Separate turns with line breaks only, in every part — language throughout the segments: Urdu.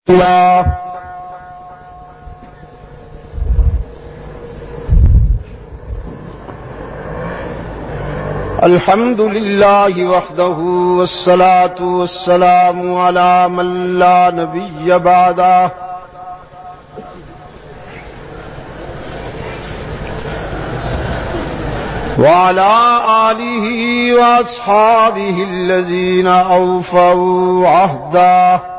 الله الحمد لله وحده والصلاة والسلام على من لا نبي بعده وعلى آله وأصحابه الذين أوفوا عهده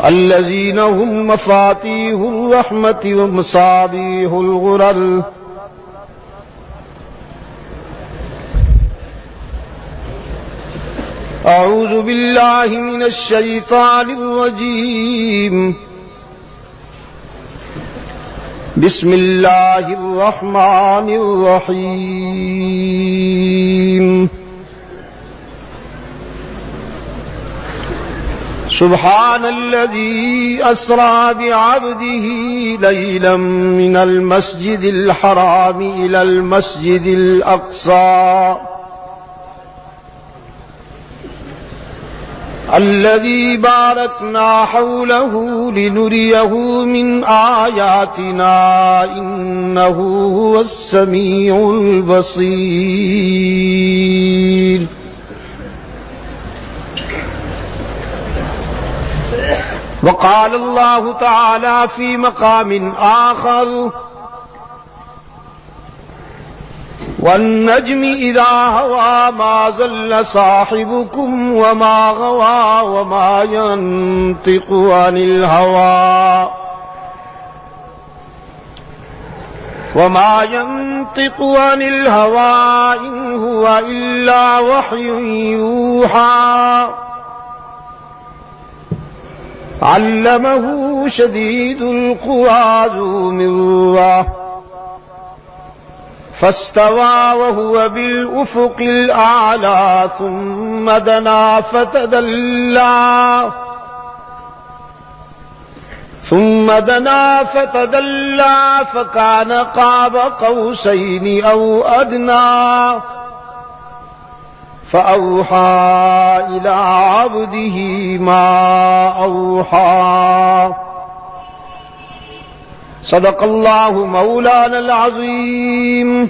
الذين هم مفاتيح الرحمة ومصابيح الغرر أعوذ بالله من الشيطان الرجيم بسم الله الرحمن الرحيم سبحان الذي أسرى بعبده ليلا من المسجد الحرام إلى المسجد الأقصى الذي باركنا حوله لنريه من آياتنا إنه هو السميع البصير وقال الله تعالى في مقام آخر والنجم إذا هوى ما ضل صاحبكم وما غوى وما ينطق عن الهوى إن هو إلا وحي يوحى علمه شديد القوى ذو مرة فاستوى وهو بالأفق الأعلى ثم دنا فتدلى فكان قاب قوسين أو أدنى فأوحى إلى عبده ما أوحى صدق الله مولانا العظيم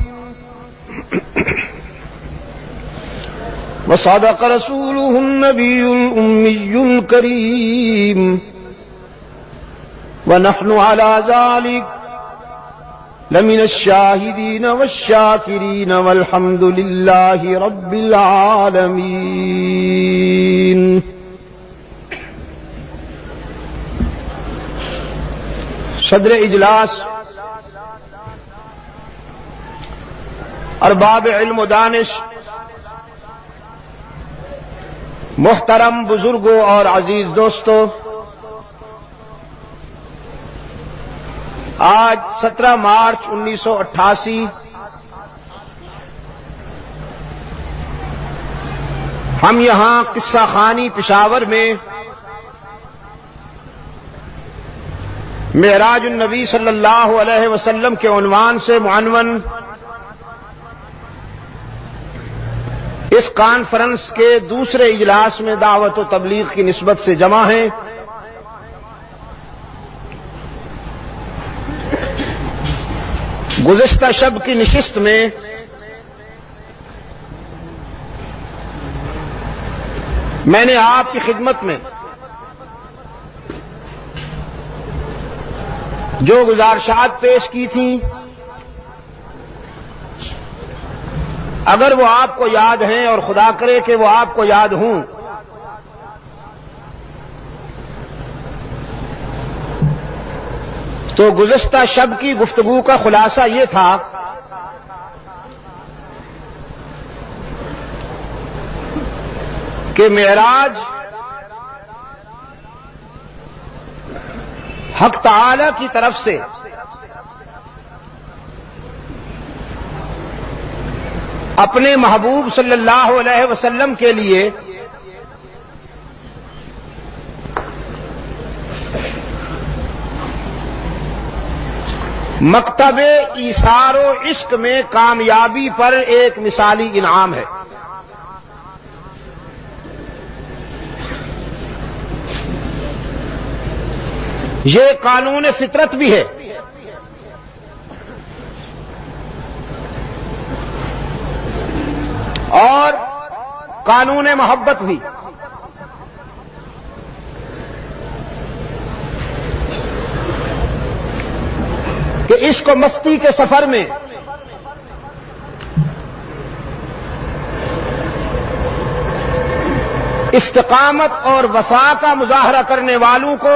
وصدق رسوله النبي الأمي الكريم ونحن على ذلك لمن الشاهدين والشاكرين والحمد لله رب العالمين صدر اجلاس، ارباب علم و دانش، محترم بزرگوں اور عزیز دوستوں، آج 17 مارچ 1988 ہم یہاں قصہ خانی پشاور میں معراج النبی صلی اللہ علیہ وسلم کے عنوان سے معنون اس کانفرنس کے دوسرے اجلاس میں دعوت و تبلیغ کی نسبت سے جمع ہیں۔ گزشتہ شب کی نشست میں میں نے آپ کی خدمت میں جو گزارشات پیش کی تھیں، اگر وہ آپ کو یاد ہیں اور خدا کرے کہ وہ آپ کو یاد ہوں، تو گزشتہ شب کی گفتگو کا خلاصہ یہ تھا کہ معراج حق تعالی کی طرف سے اپنے محبوب صلی اللہ علیہ وسلم کے لیے مکتب ایثار و عشق میں کامیابی پر ایک مثالی انعام ہے۔ یہ قانون فطرت بھی ہے اور قانون محبت بھی. کہ عشق و مستی کے سفر میں استقامت اور وفا کا مظاہرہ کرنے والوں کو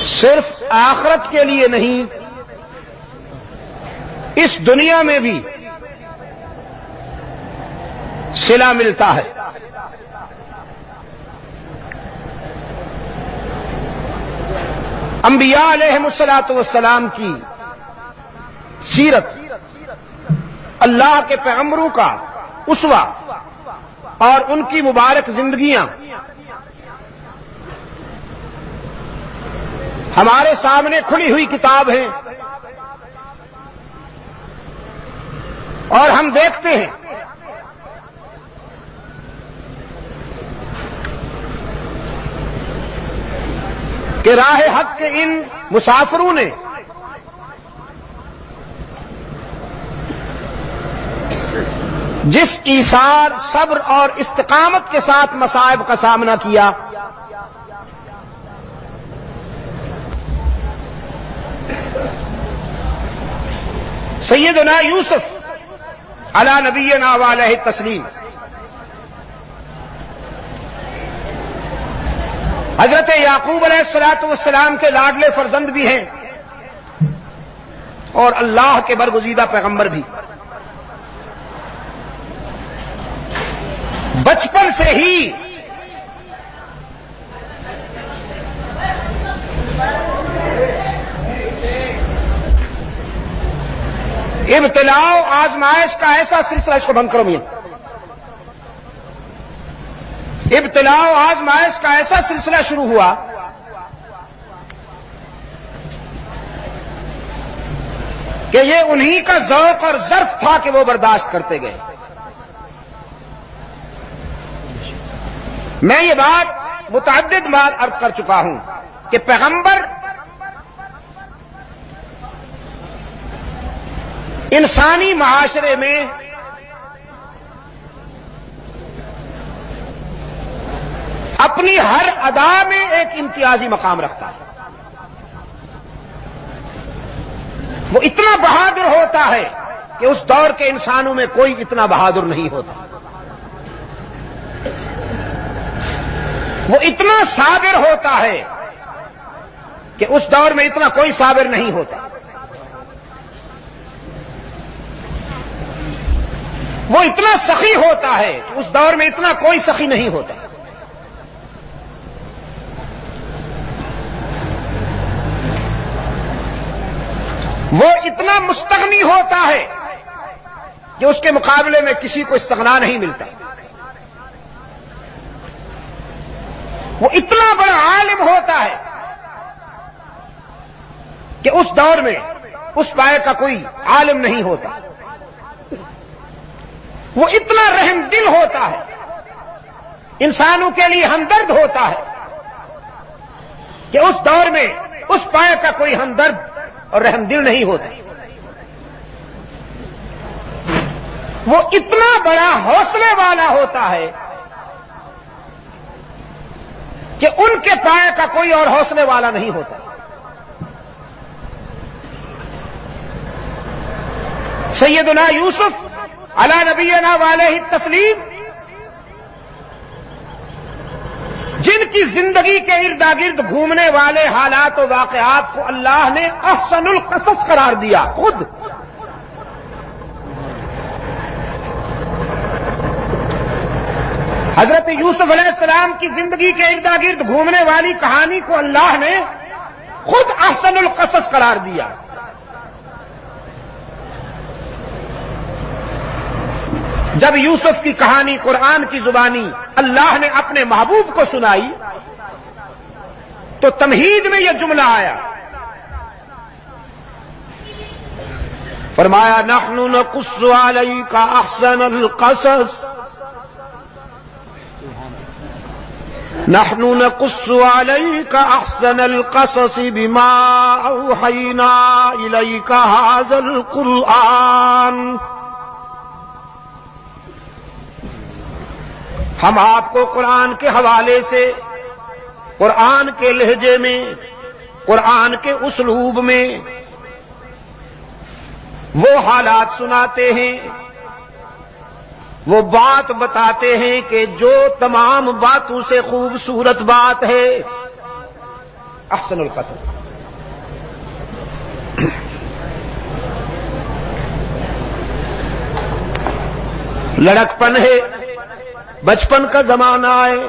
صرف آخرت کے لیے نہیں، اس دنیا میں بھی صلہ ملتا ہے. انبیاء علیہم الصلاۃ والسلام کی سیرت، اللہ کے پیغمبروں کا اسوہ اور ان کی مبارک زندگیاں ہمارے سامنے کھلی ہوئی کتاب ہیں، اور ہم دیکھتے ہیں کہ راہ حق کے ان مسافروں نے جس ایثار، صبر اور استقامت کے ساتھ مصائب کا سامنا کیا، سیدنا یوسف علی نبینا و علیہ التسلیم حضرت یعقوب علیہ الصلوۃ والسلام کے لاڈلے فرزند بھی ہیں اور اللہ کے برگزیدہ پیغمبر بھی. بچپن سے ہی ابتلاء و آزمائش کا ایسا سلسلہ، اس کو بند کرو میاں، ابتلاء و آزمائش کا ایسا سلسلہ شروع ہوا کہ یہ انہی کا ذوق اور ظرف تھا کہ وہ برداشت کرتے گئے. میں یہ بات متعدد بار عرض کر چکا ہوں کہ پیغمبر انسانی معاشرے میں اپنی ہر ادا میں ایک امتیازی مقام رکھتا ہے. وہ اتنا بہادر ہوتا ہے کہ اس دور کے انسانوں میں کوئی اتنا بہادر نہیں ہوتا. وہ اتنا صابر ہوتا ہے کہ اس دور میں اتنا کوئی صابر نہیں ہوتا. وہ اتنا سخی ہوتا ہے کہ اس دور میں اتنا کوئی سخی نہیں ہوتا. وہ اتنا مستغنی ہوتا ہے کہ اس کے مقابلے میں کسی کو استغنا نہیں ملتا. وہ اتنا بڑا عالم ہوتا ہے کہ اس دور میں اس پائے کا کوئی عالم نہیں ہوتا. وہ اتنا رحم دل ہوتا ہے، انسانوں کے لیے ہمدرد ہوتا ہے کہ اس دور میں اس پائے کا کوئی ہمدرد اور رحم دل نہیں ہوتا. وہ اتنا بڑا حوصلے والا ہوتا ہے کہ ان کے پائے کا کوئی اور حوصلے والا نہیں ہوتا. سیدنا یوسف علی نبینا و علیہ التسلیم جن کی زندگی کے ارد گرد گھومنے والے حالات و واقعات کو اللہ نے احسن القصص قرار دیا. خود حضرت یوسف علیہ السلام کی زندگی کے ارد گرد گھومنے والی کہانی کو اللہ نے خود احسن القصص قرار دیا. جب یوسف کی کہانی قرآن کی زبانی اللہ نے اپنے محبوب کو سنائی تو تمہید میں یہ جملہ آیا، فرمایا نحن نقص علیک احسن القصص نحن نقص عليك احسن القصص بما اوحينا اليك هذا القرآن. ہم آپ کو قرآن کے حوالے سے، قرآن کے لہجے میں، قرآن کے اسلوب میں وہ حالات سناتے ہیں، وہ بات بتاتے ہیں کہ جو تمام باتوں سے خوبصورت بات ہے. احسن القصص. لڑکپن ہے، بچپن کا زمانہ ہے،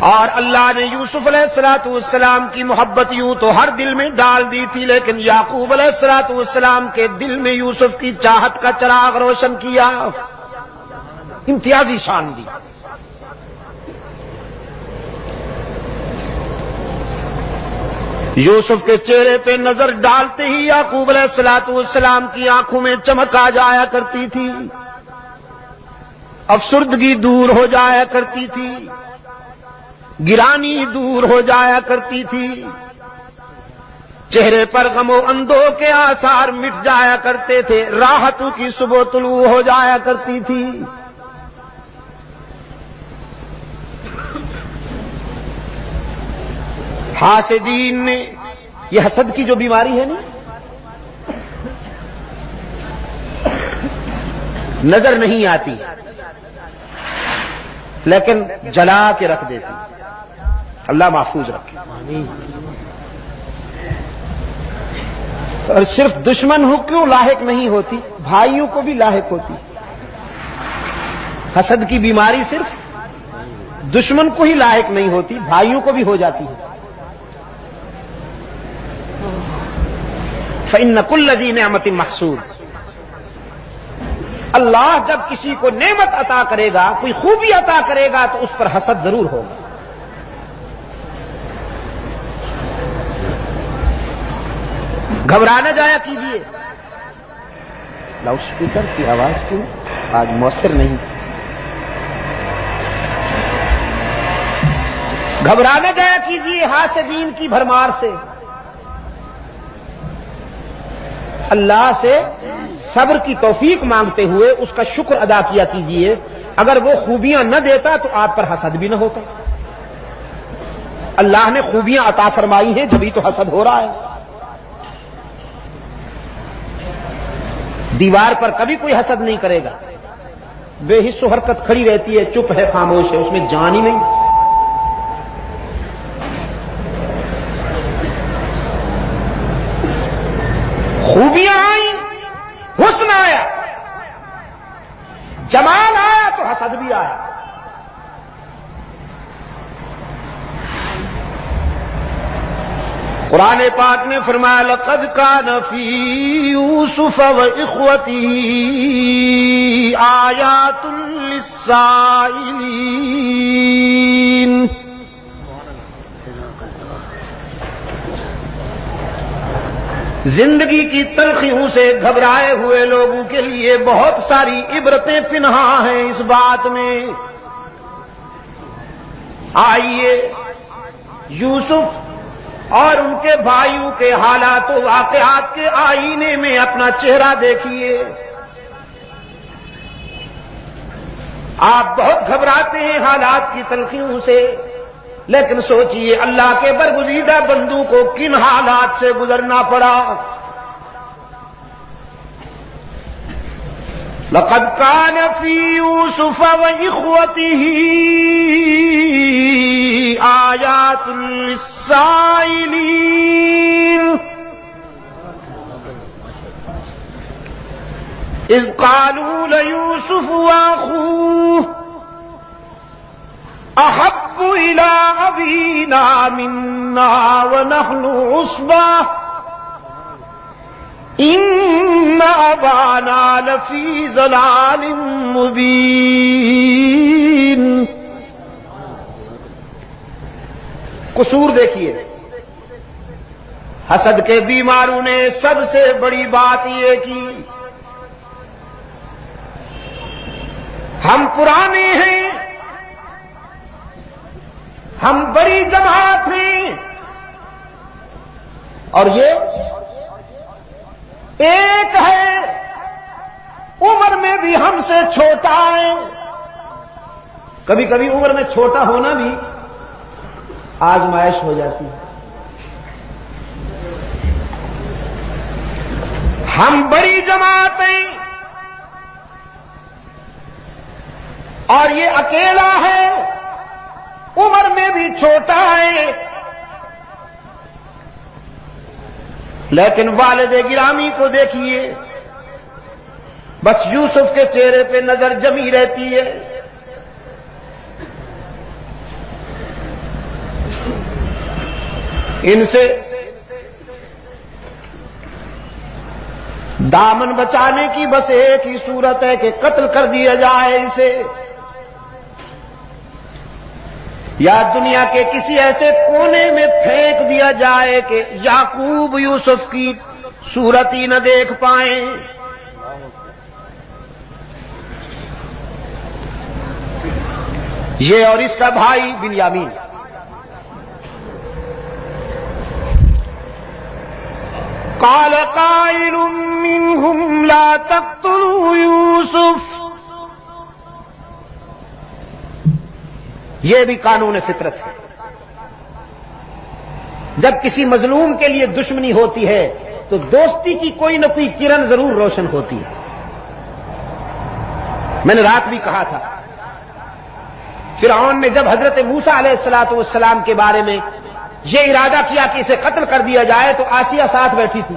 اور اللہ نے یوسف علیہ السلام کی محبت یوں تو ہر دل میں ڈال دی تھی، لیکن یعقوب علیہ السلام کے دل میں یوسف کی چاہت کا چراغ روشن کیا، امتیازی شان دی. یوسف کے چہرے پہ نظر ڈالتے ہی یعقوب علیہ السلام کی آنکھوں میں چمک آ جایا کرتی تھی، افسردگی دور ہو جایا کرتی تھی، گرانی دور ہو جایا کرتی تھی، چہرے پر غم و اندوہ کے آثار مٹ جایا کرتے تھے، راحتوں کی صبح طلوع ہو جایا کرتی تھی. حاسدین نے، یہ حسد کی جو بیماری ہے نا، نظر نہیں آتی لیکن جلا کے رکھ دیتی. اللہ محفوظ رکھے. اور صرف دشمن ہو کیوں لاحق نہیں ہوتی، بھائیوں کو بھی لاحق ہوتی. حسد کی بیماری صرف دشمن کو ہی لاحق نہیں ہوتی، بھائیوں کو بھی ہو جاتی ہے. فإن كل ذي نعمة محسود. اللہ جب کسی کو نعمت عطا کرے گا، کوئی خوبی عطا کرے گا تو اس پر حسد ضرور ہوگا. گھبرا نہ جایا کیجیے. لاؤڈ اسپیکر کی آواز کیوں آج مؤثر نہیں؟ گھبرا نہ جایا کیجیے حاسدین کی بھرمار سے. اللہ سے صبر کی توفیق مانگتے ہوئے اس کا شکر ادا کیا کیجیے. اگر وہ خوبیاں نہ دیتا تو آپ پر حسد بھی نہ ہوتا. اللہ نے خوبیاں عطا فرمائی ہیں جبھی تو حسد ہو رہا ہے. دیوار پر کبھی کوئی حسد نہیں کرے گا، بے حس و حرکت کھڑی رہتی ہے، چپ ہے، خاموش ہے، اس میں جان ہی نہیں. خوبیاں آئیں، حسن آیا، جمال آیا تو حسد بھی آیا. قرآن پاک نے فرمایا لقد كان في يوسف وإخوته آيات للسائلين. زندگی کی تلخیوں سے گھبرائے ہوئے لوگوں کے لیے بہت ساری عبرتیں پنہا ہیں اس بات میں. آئیے یوسف اور ان کے بھائیوں کے حالات و واقعات کے آئینے میں اپنا چہرہ دیکھیے. آپ بہت گھبراتے ہیں حالات کی تلخیوں سے، لیکن سوچئے اللہ کے برگزیدہ بندوں کو کن حالات سے گزرنا پڑا. لقد كان في يوسف وإخوته آيات للسائلين إذ قالوا ليوسف وأخوه أحب إلى أبينا منا ونحن عصبة إن أبانا لفي ضلال مبين. قصور دیکھیے، حسد کے بیماروں نے سب سے بڑی بات یہ کی ہم پرانے ہیں، ہم بڑی جماعت ہیں، اور یہ ایک ہے عمر میں بھی ہم سے چھوٹا ہے۔ کبھی کبھی عمر میں چھوٹا ہونا بھی آزمائش ہو جاتی ہے۔ ہم بڑی جماعت ہیں اور یہ اکیلا ہے، عمر میں بھی چھوٹا ہے، لیکن والد گرامی کو دیکھیے، بس یوسف کے چہرے پہ نظر جمی رہتی ہے۔ ان سے دامن بچانے کی بس ایک ہی صورت ہے کہ قتل کر دیا جائے اسے، یا دنیا کے کسی ایسے کونے میں پھینک دیا جائے کہ یعقوب یوسف کی صورت ہی نہ دیکھ پائیں۔ یہ اور اس کا بھائی بنیامین۔ قال قائل منهم لا تقتلوا یوسف، یہ بھی قانون فطرت ہے۔ جب کسی مظلوم کے لیے دشمنی ہوتی ہے تو دوستی کی کوئی نہ کوئی کرن ضرور روشن ہوتی ہے۔ میں نے رات بھی کہا تھا، فرعون نے جب حضرت موسیٰ علیہ الصلوۃ والسلام کے بارے میں یہ ارادہ کیا کہ اسے قتل کر دیا جائے تو آسیہ ساتھ بیٹھی تھی۔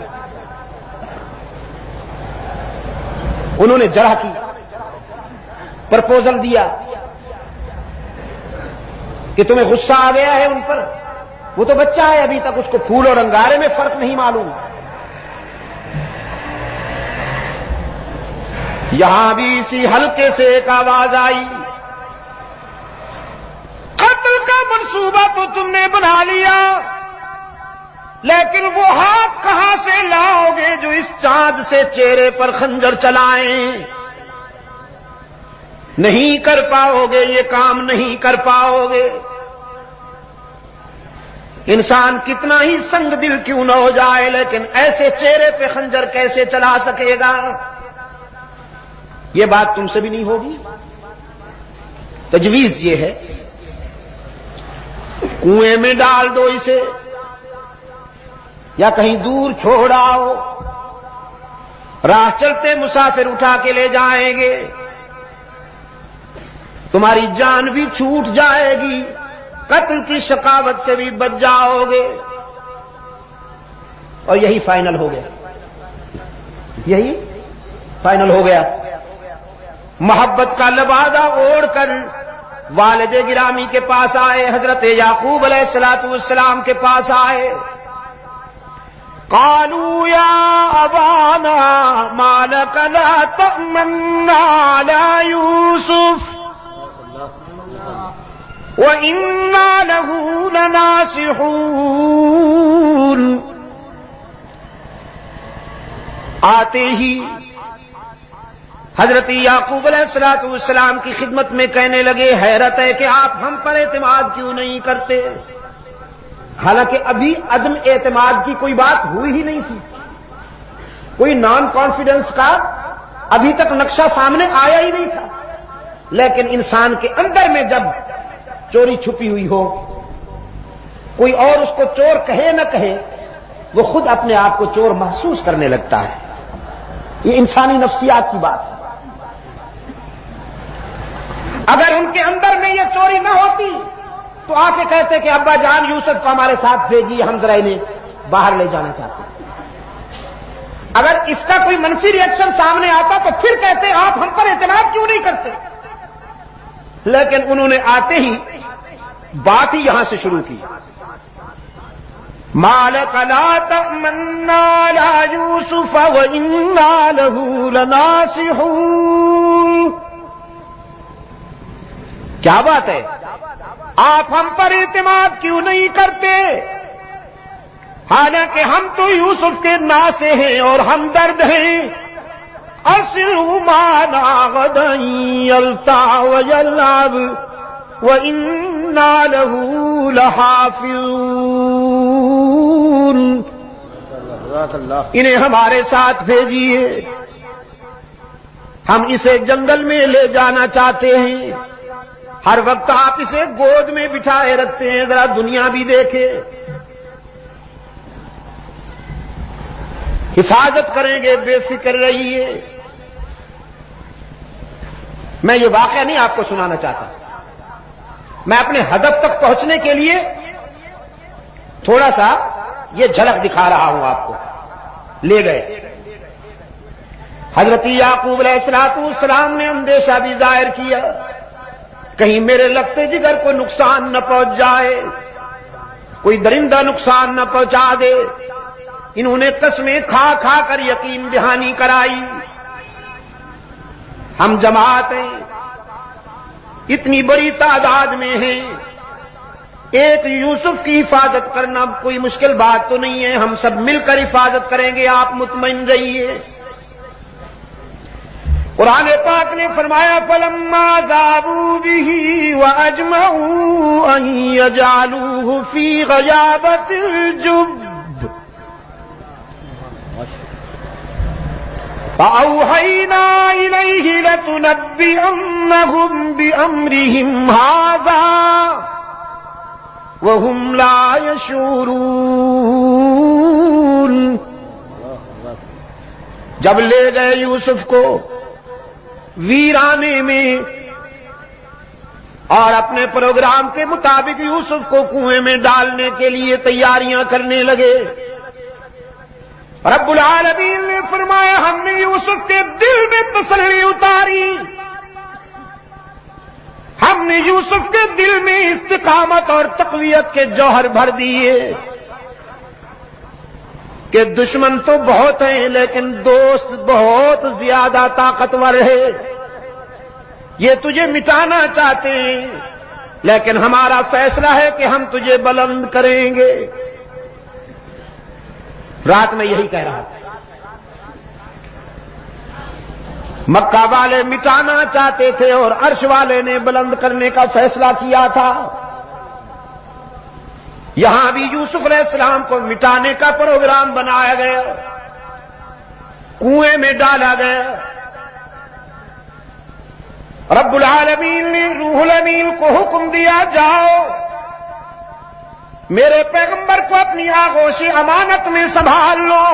انہوں نے جرح کی، پرپوزل دیا کہ تمہیں غصہ آ گیا ہے ان پر، وہ تو بچہ ہے، ابھی تک اس کو پھول اور انگارے میں فرق نہیں معلوم۔ یہاں بھی اسی حلقے سے ایک آواز آئی، قتل کا منصوبہ تو تم نے بنا لیا، لیکن وہ ہاتھ کہاں سے لاؤ گے جو اس چاند سے چہرے پر خنجر چلائیں؟ نہیں کر پاؤ گے، یہ کام نہیں کر پاؤ گے۔ انسان کتنا ہی سنگ دل کیوں نہ ہو جائے، لیکن ایسے چہرے پہ خنجر کیسے چلا سکے گا؟ یہ بات تم سے بھی نہیں ہوگی۔ تجویز یہ ہے، کنویں میں ڈال دو اسے یا کہیں دور چھوڑ آؤ، راہ چلتے مسافر اٹھا کے لے جائیں گے، تمہاری جان بھی چھوٹ جائے گی، قتل کی شقاوت سے بھی بچ جاؤ گے۔ اور یہی فائنل ہو گیا، یہی فائنل ہو گیا۔ محبت کا لبادہ اوڑھ کر والد گرامی کے پاس آئے، حضرت یعقوب علیہ الصلوۃ والسلام کے پاس آئے۔ قالوا یا ابانا ما لک لا تأمنا علی یوسف وَإِنَّا لَهُ لَنَاصِحُونَ۔ آتے ہی حضرت یعقوب علیہ الصلوۃ والسلام کی خدمت میں کہنے لگے، حیرت ہے کہ آپ ہم پر اعتماد کیوں نہیں کرتے؟ حالانکہ ابھی عدم اعتماد کی کوئی بات ہوئی ہی نہیں تھی، کوئی نان کانفیڈنس کا ابھی تک نقشہ سامنے آیا ہی نہیں تھا، لیکن انسان کے اندر میں جب چوری چھپی ہوئی ہو، کوئی اور اس کو چور کہے نہ کہے، وہ خود اپنے آپ کو چور محسوس کرنے لگتا ہے۔ یہ انسانی نفسیات کی بات ہے۔ اگر ان کے اندر میں یہ چوری نہ ہوتی تو آ کے کہتے کہ ابا جان یوسف کو ہمارے ساتھ بھیجیے، ہم ذرا انہیں باہر لے جانا چاہتے ہیں۔ اگر اس کا کوئی منفی ری ایکشن سامنے آتا تو پھر کہتے آپ ہم پر اعتماد کیوں نہیں کرتے؟ لیکن انہوں نے آتے ہی بات ہی یہاں سے شروع کی، مَا لَكَ لَا تَأْمَنَّا عَلَىٰ يُوسُفَ وَإِنَّا لَهُ لَنَاصِحُونَ۔ کیا بات ہے، آپ ہم پر اعتماد کیوں نہیں کرتے؟ حالانکہ ہم تو یوسف کے ناصح ہیں اور ہمدرد ہیں، أرسله معنا غدا يلتع ويلعب وإنا له لحافظون. انہیں ہمارے ساتھ بھیجیے، ہم اسے جنگل میں لے جانا چاہتے ہیں. ہر وقت آپ اسے گود میں بٹھائے رکھتے ہیں، ذرا دنیا بھی دیکھے. حفاظت کریں گے، بے فکر رہیے. میں یہ واقعہ نہیں آپ کو سنانا چاہتا، میں اپنے ہدف تک پہنچنے کے لیے تھوڑا سا یہ جھلک دکھا رہا ہوں آپ کو. لے گئے. حضرت یعقوب علیہ السلام نے اندیشہ بھی ظاہر کیا، کہیں میرے لگتے جگر کو نقصان نہ پہنچ جائے، کوئی درندہ نقصان نہ پہنچا دے. انہوں نے قسمیں کھا کھا کر یقین دہانی کرائی. ہم جماعت ہیں، اتنی بڑی تعداد میں ہیں، ایک یوسف کی حفاظت کرنا کوئی مشکل بات تو نہیں ہے، ہم سب مل کر حفاظت کریں گے، آپ مطمئن رہیے. قرآن پاک نے فرمایا فَلَمَّا ذَهَبُوا بِهِ وَأَجْمَعُوا أَن يَجْعَلُوهُ فِي غَيَابَتِ الْجُبِّ فَأَوْحَيْنَا إِلَيْهِ لَتُنَبِّئَنَّهُم بِأَمْرِهِمْ هَٰذَا وَهُمْ لَا يَشْعُرُونَ. جب لے گئے یوسف کو ویرانے میں اور اپنے پروگرام کے مطابق یوسف کو کنویں میں ڈالنے کے لیے تیاریاں کرنے لگے، رب العالمین نے فرمایا ہم نے یوسف کے دل میں تسلی اتاری، ہم نے یوسف کے دل میں استقامت اور تقویت کے جوہر بھر دیے کہ دشمن تو بہت ہیں لیکن دوست بہت زیادہ طاقتور ہے. یہ تجھے مٹانا چاہتے ہیں لیکن ہمارا فیصلہ ہے کہ ہم تجھے بلند کریں گے. رات میں یہی کہہ رہا تھا. مکہ والے مٹانا چاہتے تھے اور عرش والے نے بلند کرنے کا فیصلہ کیا تھا. یہاں بھی یوسف علیہ السلام کو مٹانے کا پروگرام بنایا گیا، کنویں میں ڈالا گیا. رب العالمین نے روح الامین کو حکم دیا جاؤ میرے پیغمبر کو اپنی آغوش امانت میں سنبھال لو.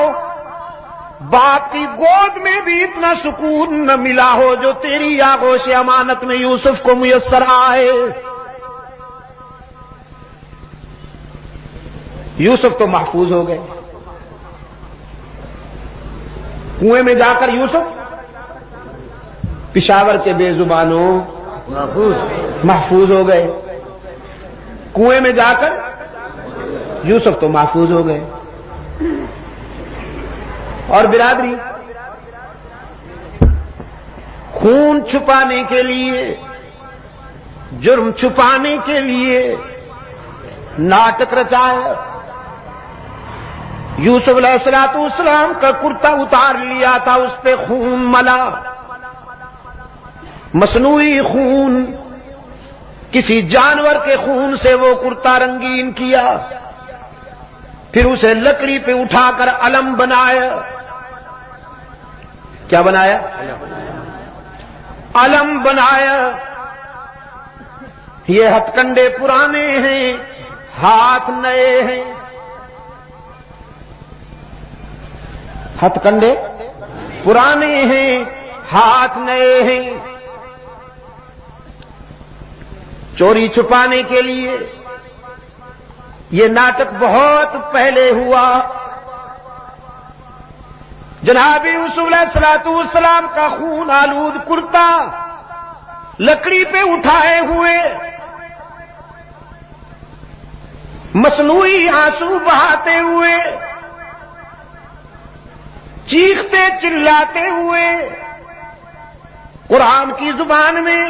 باپ کی گود میں بھی اتنا سکون نہ ملا ہو جو تیری آغوش امانت میں یوسف کو میسر آئے. یوسف تو محفوظ ہو گئے. کنویں میں جا کر یوسف پشاور کے بے زبانوں محفوظ ہو گئے. کنویں میں جا کر یوسف تو محفوظ ہو گئے. اور برادری، خون چھپانے کے لیے، جرم چھپانے کے لیے ناٹک رچایا. یوسف علیہ السلام کا کرتا اتار لیا تھا، اس پہ خون ملا، مصنوعی خون، کسی جانور کے خون سے وہ کرتا رنگین کیا، پھر اسے لکڑی پہ اٹھا کر علم بنایا. کیا بنایا؟ علم بنایا. یہ ہتھ کنڈے پرانے ہیں، ہاتھ نئے ہیں. ہتھ کنڈے پرانے ہیں، ہاتھ نئے ہیں. چوری چھپانے کے لیے یہ ناٹک بہت پہلے ہوا. جناب یوسف علیہ السلام کا خون آلود کرتا لکڑی پہ اٹھائے ہوئے، مصنوعی آنسو بہاتے ہوئے، چیختے چلاتے ہوئے، قرآن کی زبان میں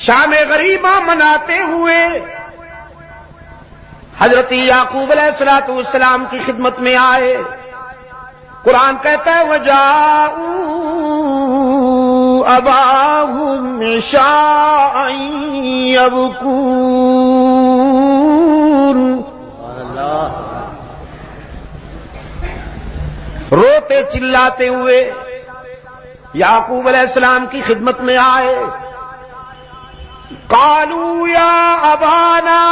شام غریبہ مناتے ہوئے حضرت یعقوب علیہ السلام کی خدمت میں آئے. قرآن کہتا ہے وَجَاءُوا أَبَاهُمْ عِشَاءً يَبْكُونَ، روتے چلاتے ہوئے یعقوب علیہ السلام کی خدمت میں آئے. قالوا یا ابانا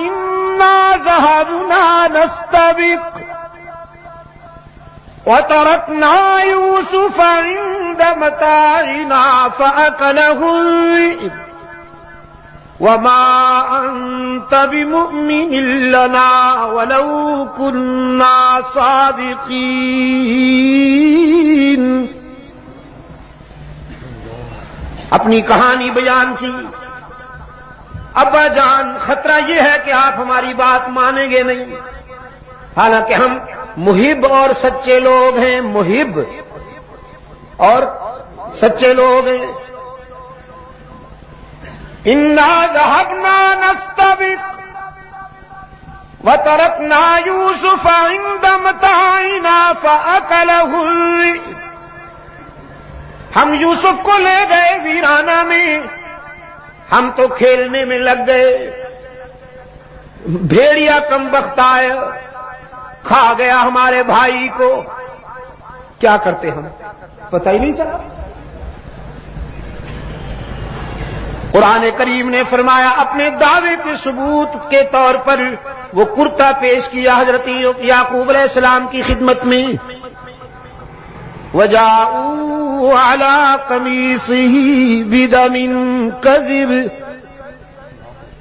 انا ذهبنا نستبق وتركنا يوسف عند متاعنا فأكله الذئب وما أنت بمؤمن لنا ولو كنا صادقين. اپنی کہانی بیان کی. ابا جان خطرہ یہ ہے کہ آپ ہماری بات مانیں گے نہیں، حالانکہ ہم محب اور سچے لوگ ہیں، محب اور سچے لوگ ہیں. انا ذهبنا نستبق وتركنا يوسف عند متاعنا فأكله الذئب. ہم یوسف کو لے گئے ویرانہ میں، ہم تو کھیلنے میں لگ گئے، بھیڑیا کم بخت آیا کھا گیا ہمارے بھائی کو. کیا کرتے ہم پتہ ہی نہیں چلا. قرآن کریم نے فرمایا اپنے دعوے کے ثبوت کے طور پر وہ کرتا پیش کیا حضرت یعقوب علیہ السلام کی خدمت میں. وَجَاءُوا عَلَىٰ قَمِيصِهِ بِدَمٍ كَذِبٍ.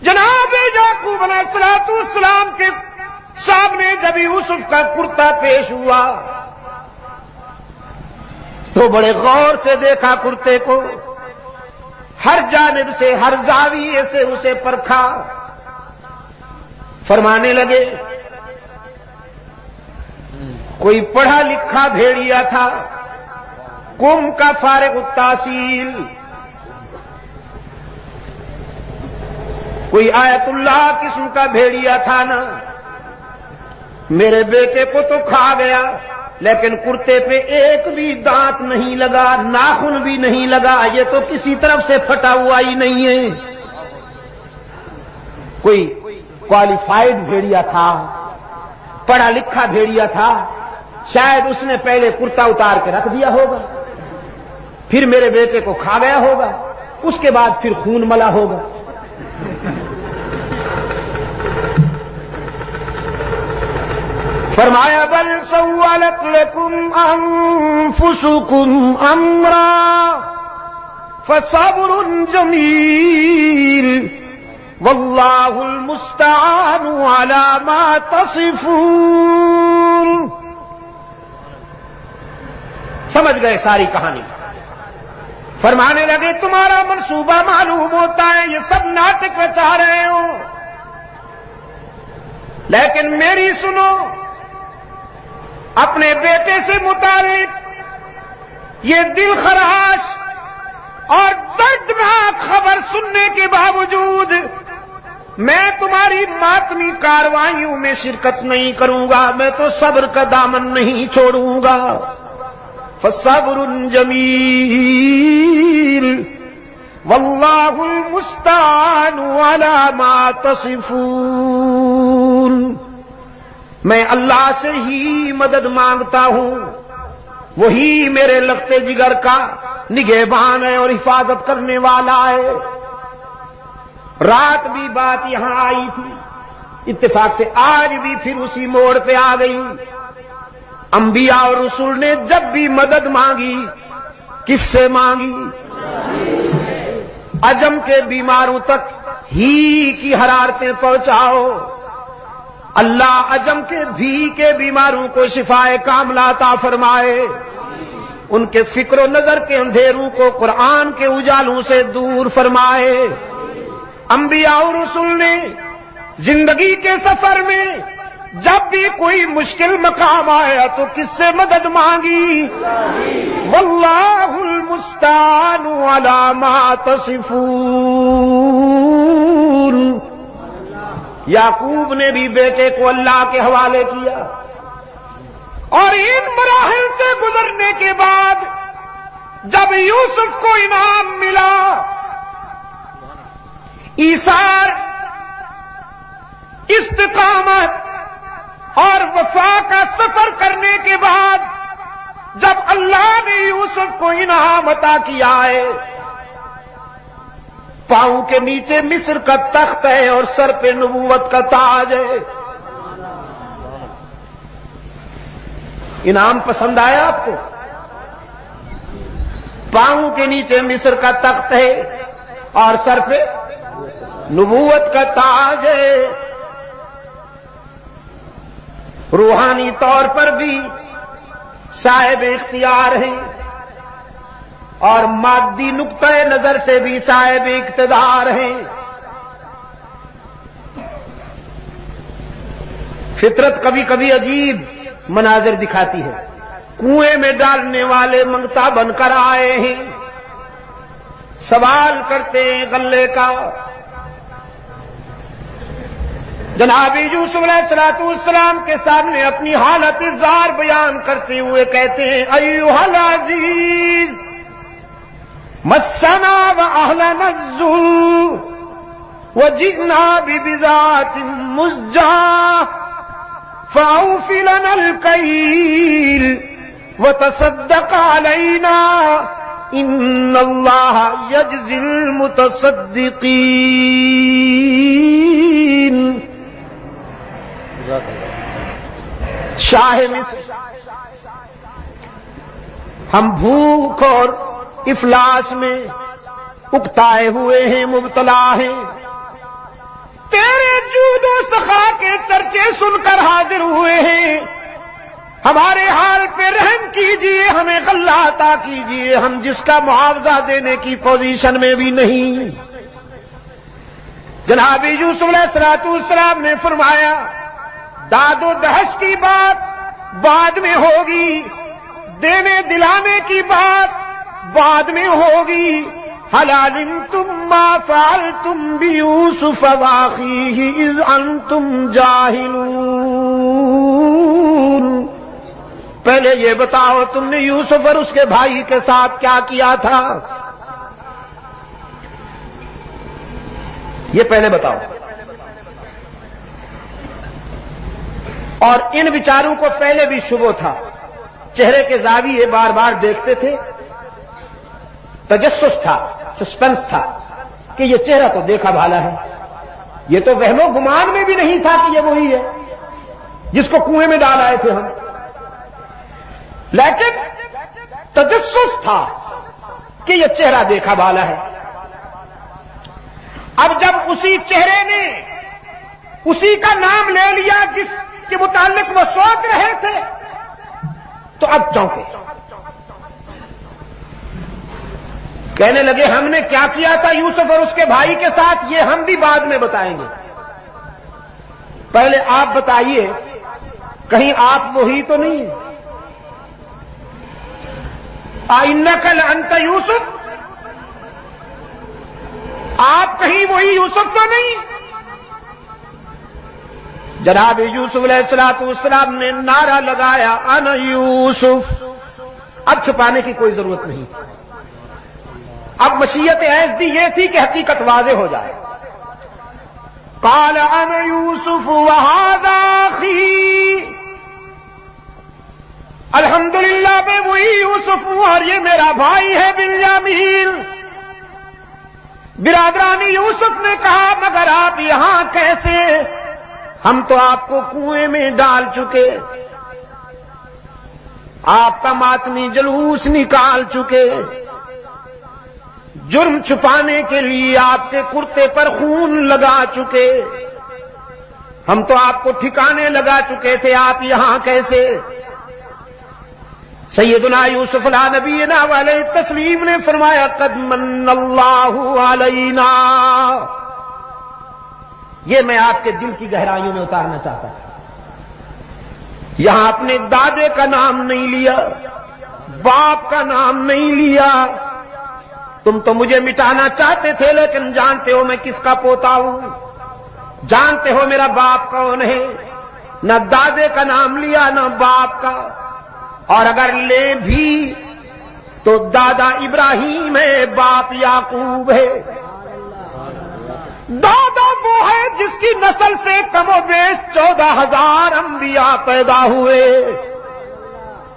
جناب یعقوب علیہ السلام کے سامنے جب یوسف کا کرتا پیش ہوا تو بڑے غور سے دیکھا کرتے کو، ہر جانب سے ہر زاویے سے اسے پرکھا. فرمانے لگے کوئی پڑھا لکھا بھیڑیا تھا، قوم کا فارغ التحصیل، کوئی آیت اللہ قسم کا بھیڑیا تھا نا. میرے بیٹے کو تو کھا گیا، لیکن کرتے پہ ایک بھی دانت نہیں لگا، ناخن بھی نہیں لگا. یہ تو کسی طرف سے پھٹا ہوا ہی نہیں ہے. کوئی کوالیفائڈ بھیڑیا تھا، پڑھا لکھا بھیڑیا تھا، شاید اس نے پہلے کرتا اتار کے رکھ دیا ہوگا، پھر میرے بیٹے کو کھا گیا ہوگا، اس کے بعد پھر خون ملا ہوگا. فرمایا بل سولت لكم انفسكم امرا فصبر جميل والله المستعان على ما تصفون. سمجھ گئے ساری کہانی. فرمانے لگے تمہارا منصوبہ معلوم ہوتا ہے، یہ سب ناٹک رچا رہے ہو، لیکن میری سنو. اپنے بیٹے سے متعلق یہ دل خراش اور دردناک خبر سننے کے باوجود میں تمہاری ماتمی کارروائیوں میں شرکت نہیں کروں گا، میں تو صبر کا دامن نہیں چھوڑوں گا. فصبر جمیل واللہ المستعان علی ما تصفون. میں اللہ سے ہی مدد مانگتا ہوں، وہی میرے لختے جگر کا نگہبان ہے اور حفاظت کرنے والا ہے. رات بھی بات یہاں آئی تھی، اتفاق سے آج بھی پھر اسی موڑ پہ آ گئی. انبیاء اور رسول نے جب بھی مدد مانگی کس سے مانگی؟ عجم کے بیماروں تک ہی کی حرارتیں پہنچاؤ. اللہ عجم کے بھی کے بیماروں کو شفائے کاملہ عطا فرمائے، ان کے فکر و نظر کے اندھیروں کو قرآن کے اجالوں سے دور فرمائے. انبیاء اور رسول نے زندگی کے سفر میں جب بھی کوئی مشکل مقام آیا تو کس سے مدد مانگی؟ واللہ المستعان علی ما تصفون. یعقوب نے بھی بیٹے کو اللہ کے حوالے کیا اور ان مراحل سے گزرنے کے بعد جب یوسف کو انعام ملا، ایثار، استقامت اور وفا کا سفر کرنے کے بعد جب اللہ نے یوسف کو انعام عطا کیا ہے، پاؤں کے نیچے مصر کا تخت ہے اور سر پہ نبوت کا تاج ہے۔ انعام پسند آیا آپ کو؟ پاؤں کے نیچے مصر کا تخت ہے اور سر پہ نبوت کا تاج ہے۔ روحانی طور پر بھی صاحب اختیار ہیں اور مادی نقطۂ نظر سے بھی صاحب اقتدار ہیں۔ فطرت کبھی کبھی عجیب مناظر دکھاتی ہے۔ کنویں میں ڈالنے والے منگتا بن کر آئے ہیں، سوال کرتے ہیں غلے کا۔ جناب یوسف علیہ السلام کے سامنے اپنی حالت زار بیان کرتے ہوئے کہتے ہیں، ایھا العزیز مسنا واہلنا الذل وجئنا ببضاعة مزجاة فاوف لنا الكيل وتصدق علينا ان اللہ یجزی المتصدقین۔ شاہ مصر، ہم بھوک اور افلاس میں اکتائے ہوئے ہیں، مبتلا ہیں، تیرے جود و سخا کے چرچے سن کر حاضر ہوئے ہیں، ہمارے حال پہ رحم کیجئے، ہمیں غلہ عطا کیجئے، ہم جس کا معاوضہ دینے کی پوزیشن میں بھی نہیں۔ جناب یوسف علیہ السلام نے فرمایا، داد و دہش کی بات بعد میں ہوگی، دینے دلانے کی بات بعد میں ہوگی۔ هل علمتم ما فعلتم بيوسف واخيه اذ انتم جاهلون؟ پہلے یہ بتاؤ تم نے یوسف اور اس کے بھائی کے ساتھ کیا کیا تھا، یہ پہلے بتاؤ۔ اور ان بیچاروں کو پہلے بھی شبہ تھا، چہرے کے زاویے بار بار دیکھتے تھے، تجسس تھا، سسپنس تھا کہ یہ چہرہ تو دیکھا بھالا ہے، یہ تو وہم و گمان میں بھی نہیں تھا کہ یہ وہی ہے جس کو کنویں میں ڈال آئے تھے ہم، لیکن تجسس تھا کہ یہ چہرہ دیکھا بھالا ہے۔ اب جب اسی چہرے نے اسی کا نام لے لیا جس کے متعلق وہ سوچ رہے تھے، تو اب چونکے، کہنے لگے ہم نے کیا کیا تھا یوسف اور اس کے بھائی کے ساتھ یہ ہم بھی بعد میں بتائیں گے، پہلے آپ بتائیے کہیں آپ وہی تو نہیں؟ اِنَّكَ لَأَنْتَ یوسف، آپ کہیں وہی یوسف تو نہیں؟ جناب یوسف علیہ السلام نے نعرہ لگایا، انا یوسف۔ اب چھپانے کی کوئی ضرورت نہیں، اب مشیت عزدی یہ تھی کہ حقیقت واضح ہو جائے۔ قال انا یوسف وہذا اخی، الحمدللہ میں وہی یوسف ہوں اور یہ میرا بھائی ہے بنیامین۔ برادرانی یوسف نے کہا مگر آپ یہاں کیسے؟ ہم تو آپ کو کنویں میں ڈال چکے، آپ کا ماتمی جلوس نکال چکے، جرم چھپانے کے لیے آپ کے کرتے پر خون لگا چکے، ہم تو آپ کو ٹھکانے لگا چکے تھے، آپ یہاں کیسے؟ سیدنا یوسف علیہ نبینا علیہ التسلیم نے فرمایا، قد من اللہ علینا۔ یہ میں آپ کے دل کی گہرائیوں میں اتارنا چاہتا ہوں۔ یہاں اپنے دادے کا نام نہیں لیا، باپ کا نام نہیں لیا، تم تو مجھے مٹانا چاہتے تھے، لیکن جانتے ہو میں کس کا پوتا ہوں، جانتے ہو میرا باپ کون ہے، نہ دادے کا نام لیا نہ باپ کا، اور اگر لے بھی تو دادا ابراہیم ہے، باپ یعقوب ہے۔ دادا وہ ہے جس کی نسل سے کم و بیش 14,000 انبیاء پیدا ہوئے۔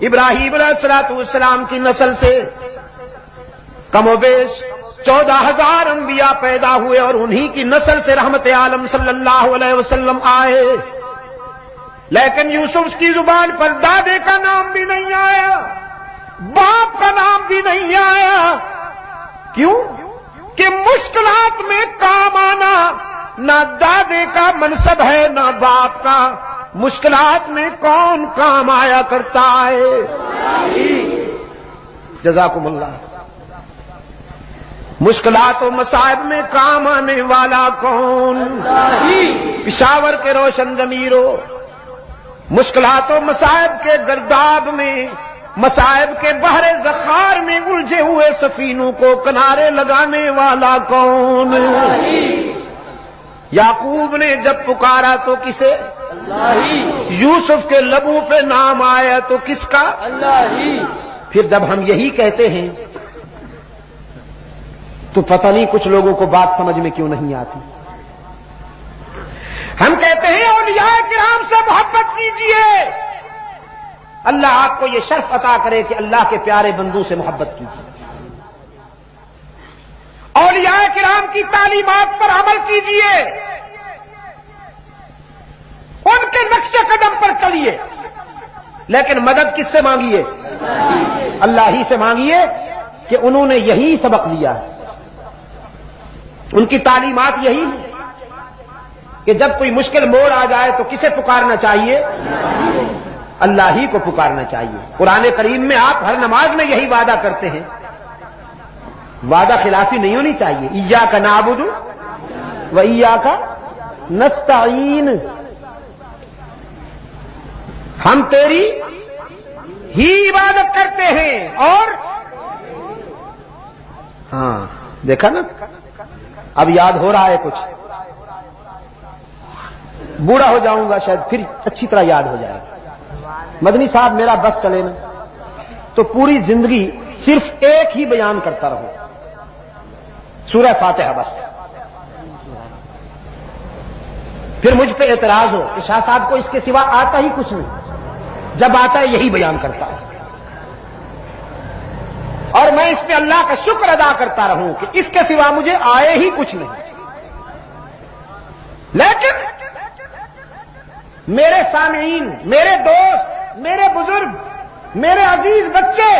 ابراہیم علیہ السلام کی نسل سے کم و بیش 14,000 انبیاء پیدا ہوئے، اور انہی کی نسل سے رحمت عالم صلی اللہ علیہ وسلم آئے۔ لیکن یوسف کی زبان پر دادے کا نام بھی نہیں آیا، باپ کا نام بھی نہیں آیا۔ کیوں؟ کہ مشکلات میں کام آنا نہ دادے کا منصب ہے نہ باپ کا۔ مشکلات میں کون کام آیا کرتا ہے؟ جزاکم اللہ۔ مشکلات و مصائب میں کام آنے والا کون؟ پشاور کے روشن ضمیروں، مشکلات و مصائب کے گرداب میں، مصائب کے بحر زخار میں الجھے ہوئے سفینوں کو کنارے لگانے والا کون؟ یعقوب نے جب پکارا تو کسے؟ یوسف کے لبوں پہ نام آیا تو کس کا؟ پھر جب ہم یہی کہتے ہیں تو پتہ نہیں کچھ لوگوں کو بات سمجھ میں کیوں نہیں آتی۔ ہم کہتے ہیں اولیاء کرام سے محبت کیجیے، اللہ آپ کو یہ شرف عطا کرے کہ اللہ کے پیارے بندوں سے محبت کیجیے، اولیاء کرام کی تعلیمات پر عمل کیجیے، ان کے نقش قدم پر چلیے، لیکن مدد کس سے مانگیے؟ اللہ ہی سے مانگیے، کہ انہوں نے یہی سبق دیا ہے، ان کی تعلیمات یہی ہے کہ جب کوئی مشکل موڑ آ جائے تو کسے پکارنا چاہیے؟ اللہ ہی کو پکارنا چاہیے۔ قرآن کریم میں آپ ہر نماز میں یہی وعدہ کرتے ہیں، وعدہ خلافی نہیں ہونی چاہیے۔ ایاک نعبد و ایاک نستعین، ہم تیری ہی عبادت کرتے ہیں، اور ہاں دیکھا نا، اب یاد ہو رہا ہے کچھ، بوڑھا ہو جاؤں گا شاید پھر اچھی طرح یاد ہو جائے گا۔ مدنی صاحب میرا بس چلے نا تو پوری زندگی صرف ایک ہی بیان کرتا رہوں، سورہ فاتحہ بس، پھر مجھ پہ اعتراض ہو کہ شاہ صاحب کو اس کے سوا آتا ہی کچھ نہیں، جب آتا ہے یہی بیان کرتا ہے، اور میں اس پہ اللہ کا شکر ادا کرتا رہوں کہ اس کے سوا مجھے آئے ہی کچھ نہیں۔ لیکن میرے سامعین، میرے دوست، میرے بزرگ، میرے عزیز بچے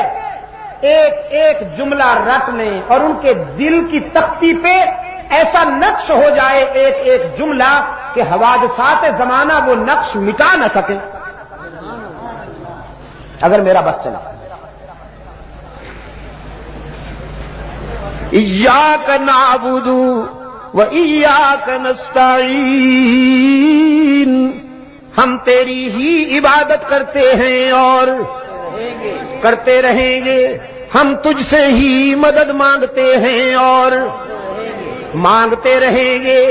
ایک ایک جملہ رٹ لیں اور ان کے دل کی تختی پہ ایسا نقش ہو جائے ایک ایک جملہ کہ حوادثات زمانہ وہ نقش مٹا نہ سکے، اگر میرا بس چلا۔ ایاک نعبد و ایاک نستعین، ہم تیری ہی عبادت کرتے ہیں اور کرتے رہیں گے، ہم تجھ سے ہی مدد مانگتے ہیں اور مانگتے رہیں گے۔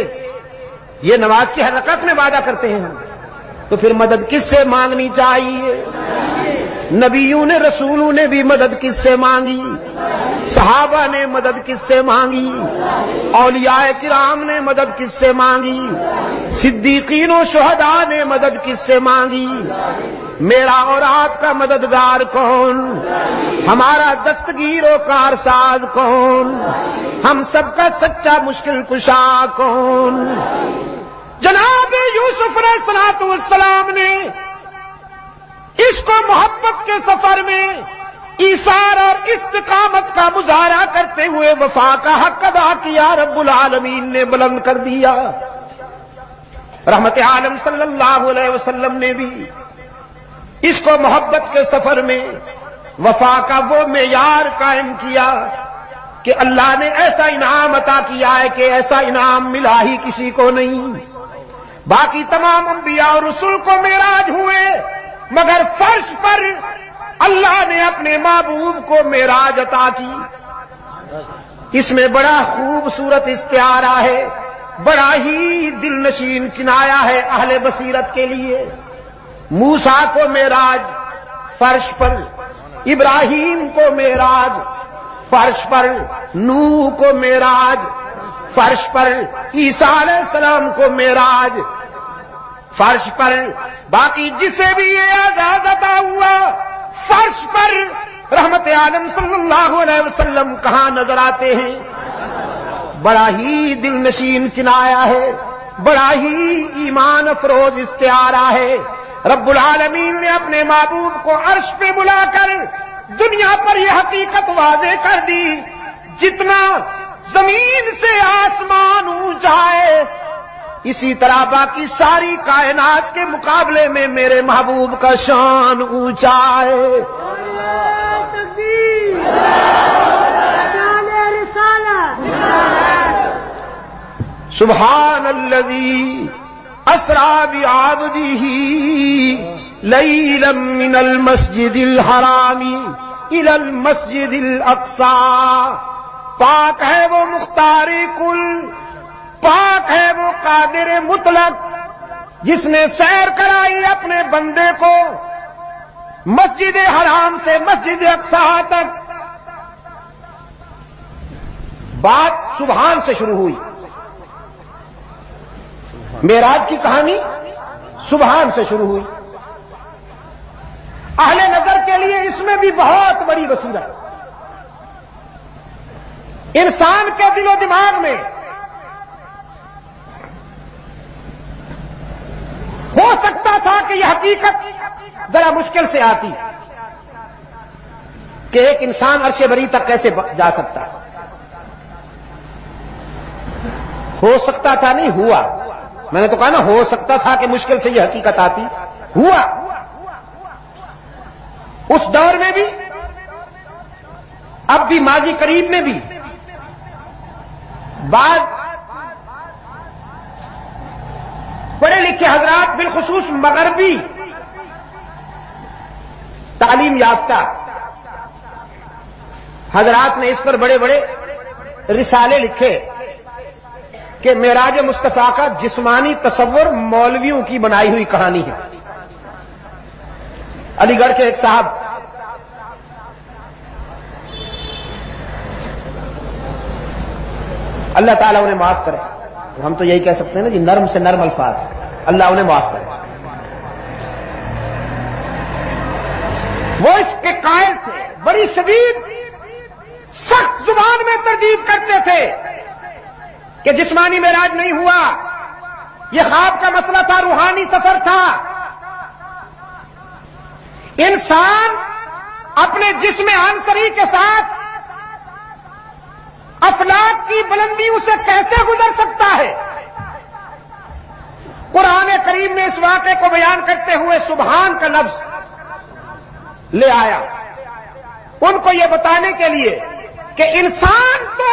یہ نماز کی حرکت میں وعدہ کرتے ہیں ہم، تو پھر مدد کس سے مانگنی چاہیے؟ نبیوں نے، رسولوں نے بھی مدد کس سے مانگی؟ صحابہ نے مدد کس سے مانگی؟ اولیاء کرام نے مدد کس سے مانگی؟ صدیقین و شہداء نے مدد کس سے مانگی؟ میرا اور آپ کا مددگار کون؟ ہمارا دستگیر و کارساز کون؟ ہم سب کا سچا مشکل کشا کون؟ جناب یوسف علیہ السلام نے اس کو محبت کے سفر میں ایثار اور استقامت کا مظاہرہ کرتے ہوئے وفا کا حق ادا کیا، رب العالمین نے بلند کر دیا۔ رحمت عالم صلی اللہ علیہ وسلم نے بھی اس کو محبت کے سفر میں وفا کا وہ معیار قائم کیا کہ اللہ نے ایسا انعام عطا کیا ہے کہ ایسا انعام ملا ہی کسی کو نہیں۔ باقی تمام انبیاء اور رسول کو معراج ہوئے، مگر فرش پر اللہ نے اپنے محبوب کو معراج عطا کی۔ اس میں بڑا خوبصورت استعارہ ہے، بڑا ہی دل نشین کنایا ہے اہل بصیرت کے لیے۔ موسیٰ کو معراج، فرش پر ابراہیم کو معراج، فرش پر نوح کو معراج، فرش پر عیسیٰ علیہ السلام کو معراج، فرش پر باقی جسے بھی یہ اعزاز عطا ہوا، فرش پر رحمت عالم صلی اللہ علیہ وسلم کہاں نظر آتے ہیں؟ بڑا ہی دل نشین کنایا ہے، بڑا ہی ایمان افروز استعارہ ہے۔ رب العالمین نے اپنے محبوب کو عرش پہ بلا کر دنیا پر یہ حقیقت واضح کر دی، جتنا زمین سے آسمان اونچا ہے اسی طرح باقی ساری کائنات کے مقابلے میں میرے محبوب کا شان اونچا ہے۔ سبحان الذی اسریٰ بعبدہ لیلا من المسجد الحرام الی المسجد الاقصی۔ پاک ہے وہ مختار کل، پاک ہے وہ قادر مطلق، جس نے سیر کرائی اپنے بندے کو مسجد حرام سے مسجد اقصی تک۔ بات سبحان سے شروع ہوئی، معراج کی کہانی سبحان سے شروع ہوئی۔ اہل نظر کے لیے اس میں بھی بہت بڑی بصیرت، انسان کے دل و دماغ میں ہو سکتا تھا کہ یہ حقیقت ذرا مشکل سے آتی کہ ایک انسان عرش بری تک کیسے جا سکتا، ہو سکتا تھا نہیں ہوا۔ میں نے تو کہا نا ہو سکتا تھا کہ مشکل سے یہ حقیقت آتی، ہوا۔ اس دور میں بھی، اب بھی، ماضی قریب میں بھی بعض پڑھے لکھے حضرات، بالخصوص مغربی تعلیم یافتہ حضرات نے اس پر بڑے بڑے رسالے لکھے کہ معراج مصطفیٰ کا جسمانی تصور مولویوں کی بنائی ہوئی کہانی ہے۔ علی گڑھ کے ایک صاحب اللہ تعالیٰ انہیں معاف کرے، ہم تو یہی کہہ سکتے ہیں نا جی، نرم سے نرم الفاظ، اللہ انہیں معاف کرے۔ وہ اس کے قائل تھے، بڑی شدید سخت زبان میں تردید کرتے تھے کہ جسمانی معراج نہیں ہوا، یہ خواب کا مسئلہ تھا، روحانی سفر تھا۔ انسان اپنے جسم عنصری کے ساتھ افلاک کی بلندیوں سے کیسے گزر سکتا ہے؟ قرآن کریم نے اس واقعے کو بیان کرتے ہوئے سبحان کا لفظ لے آیا، ان کو یہ بتانے کے لیے کہ انسان تو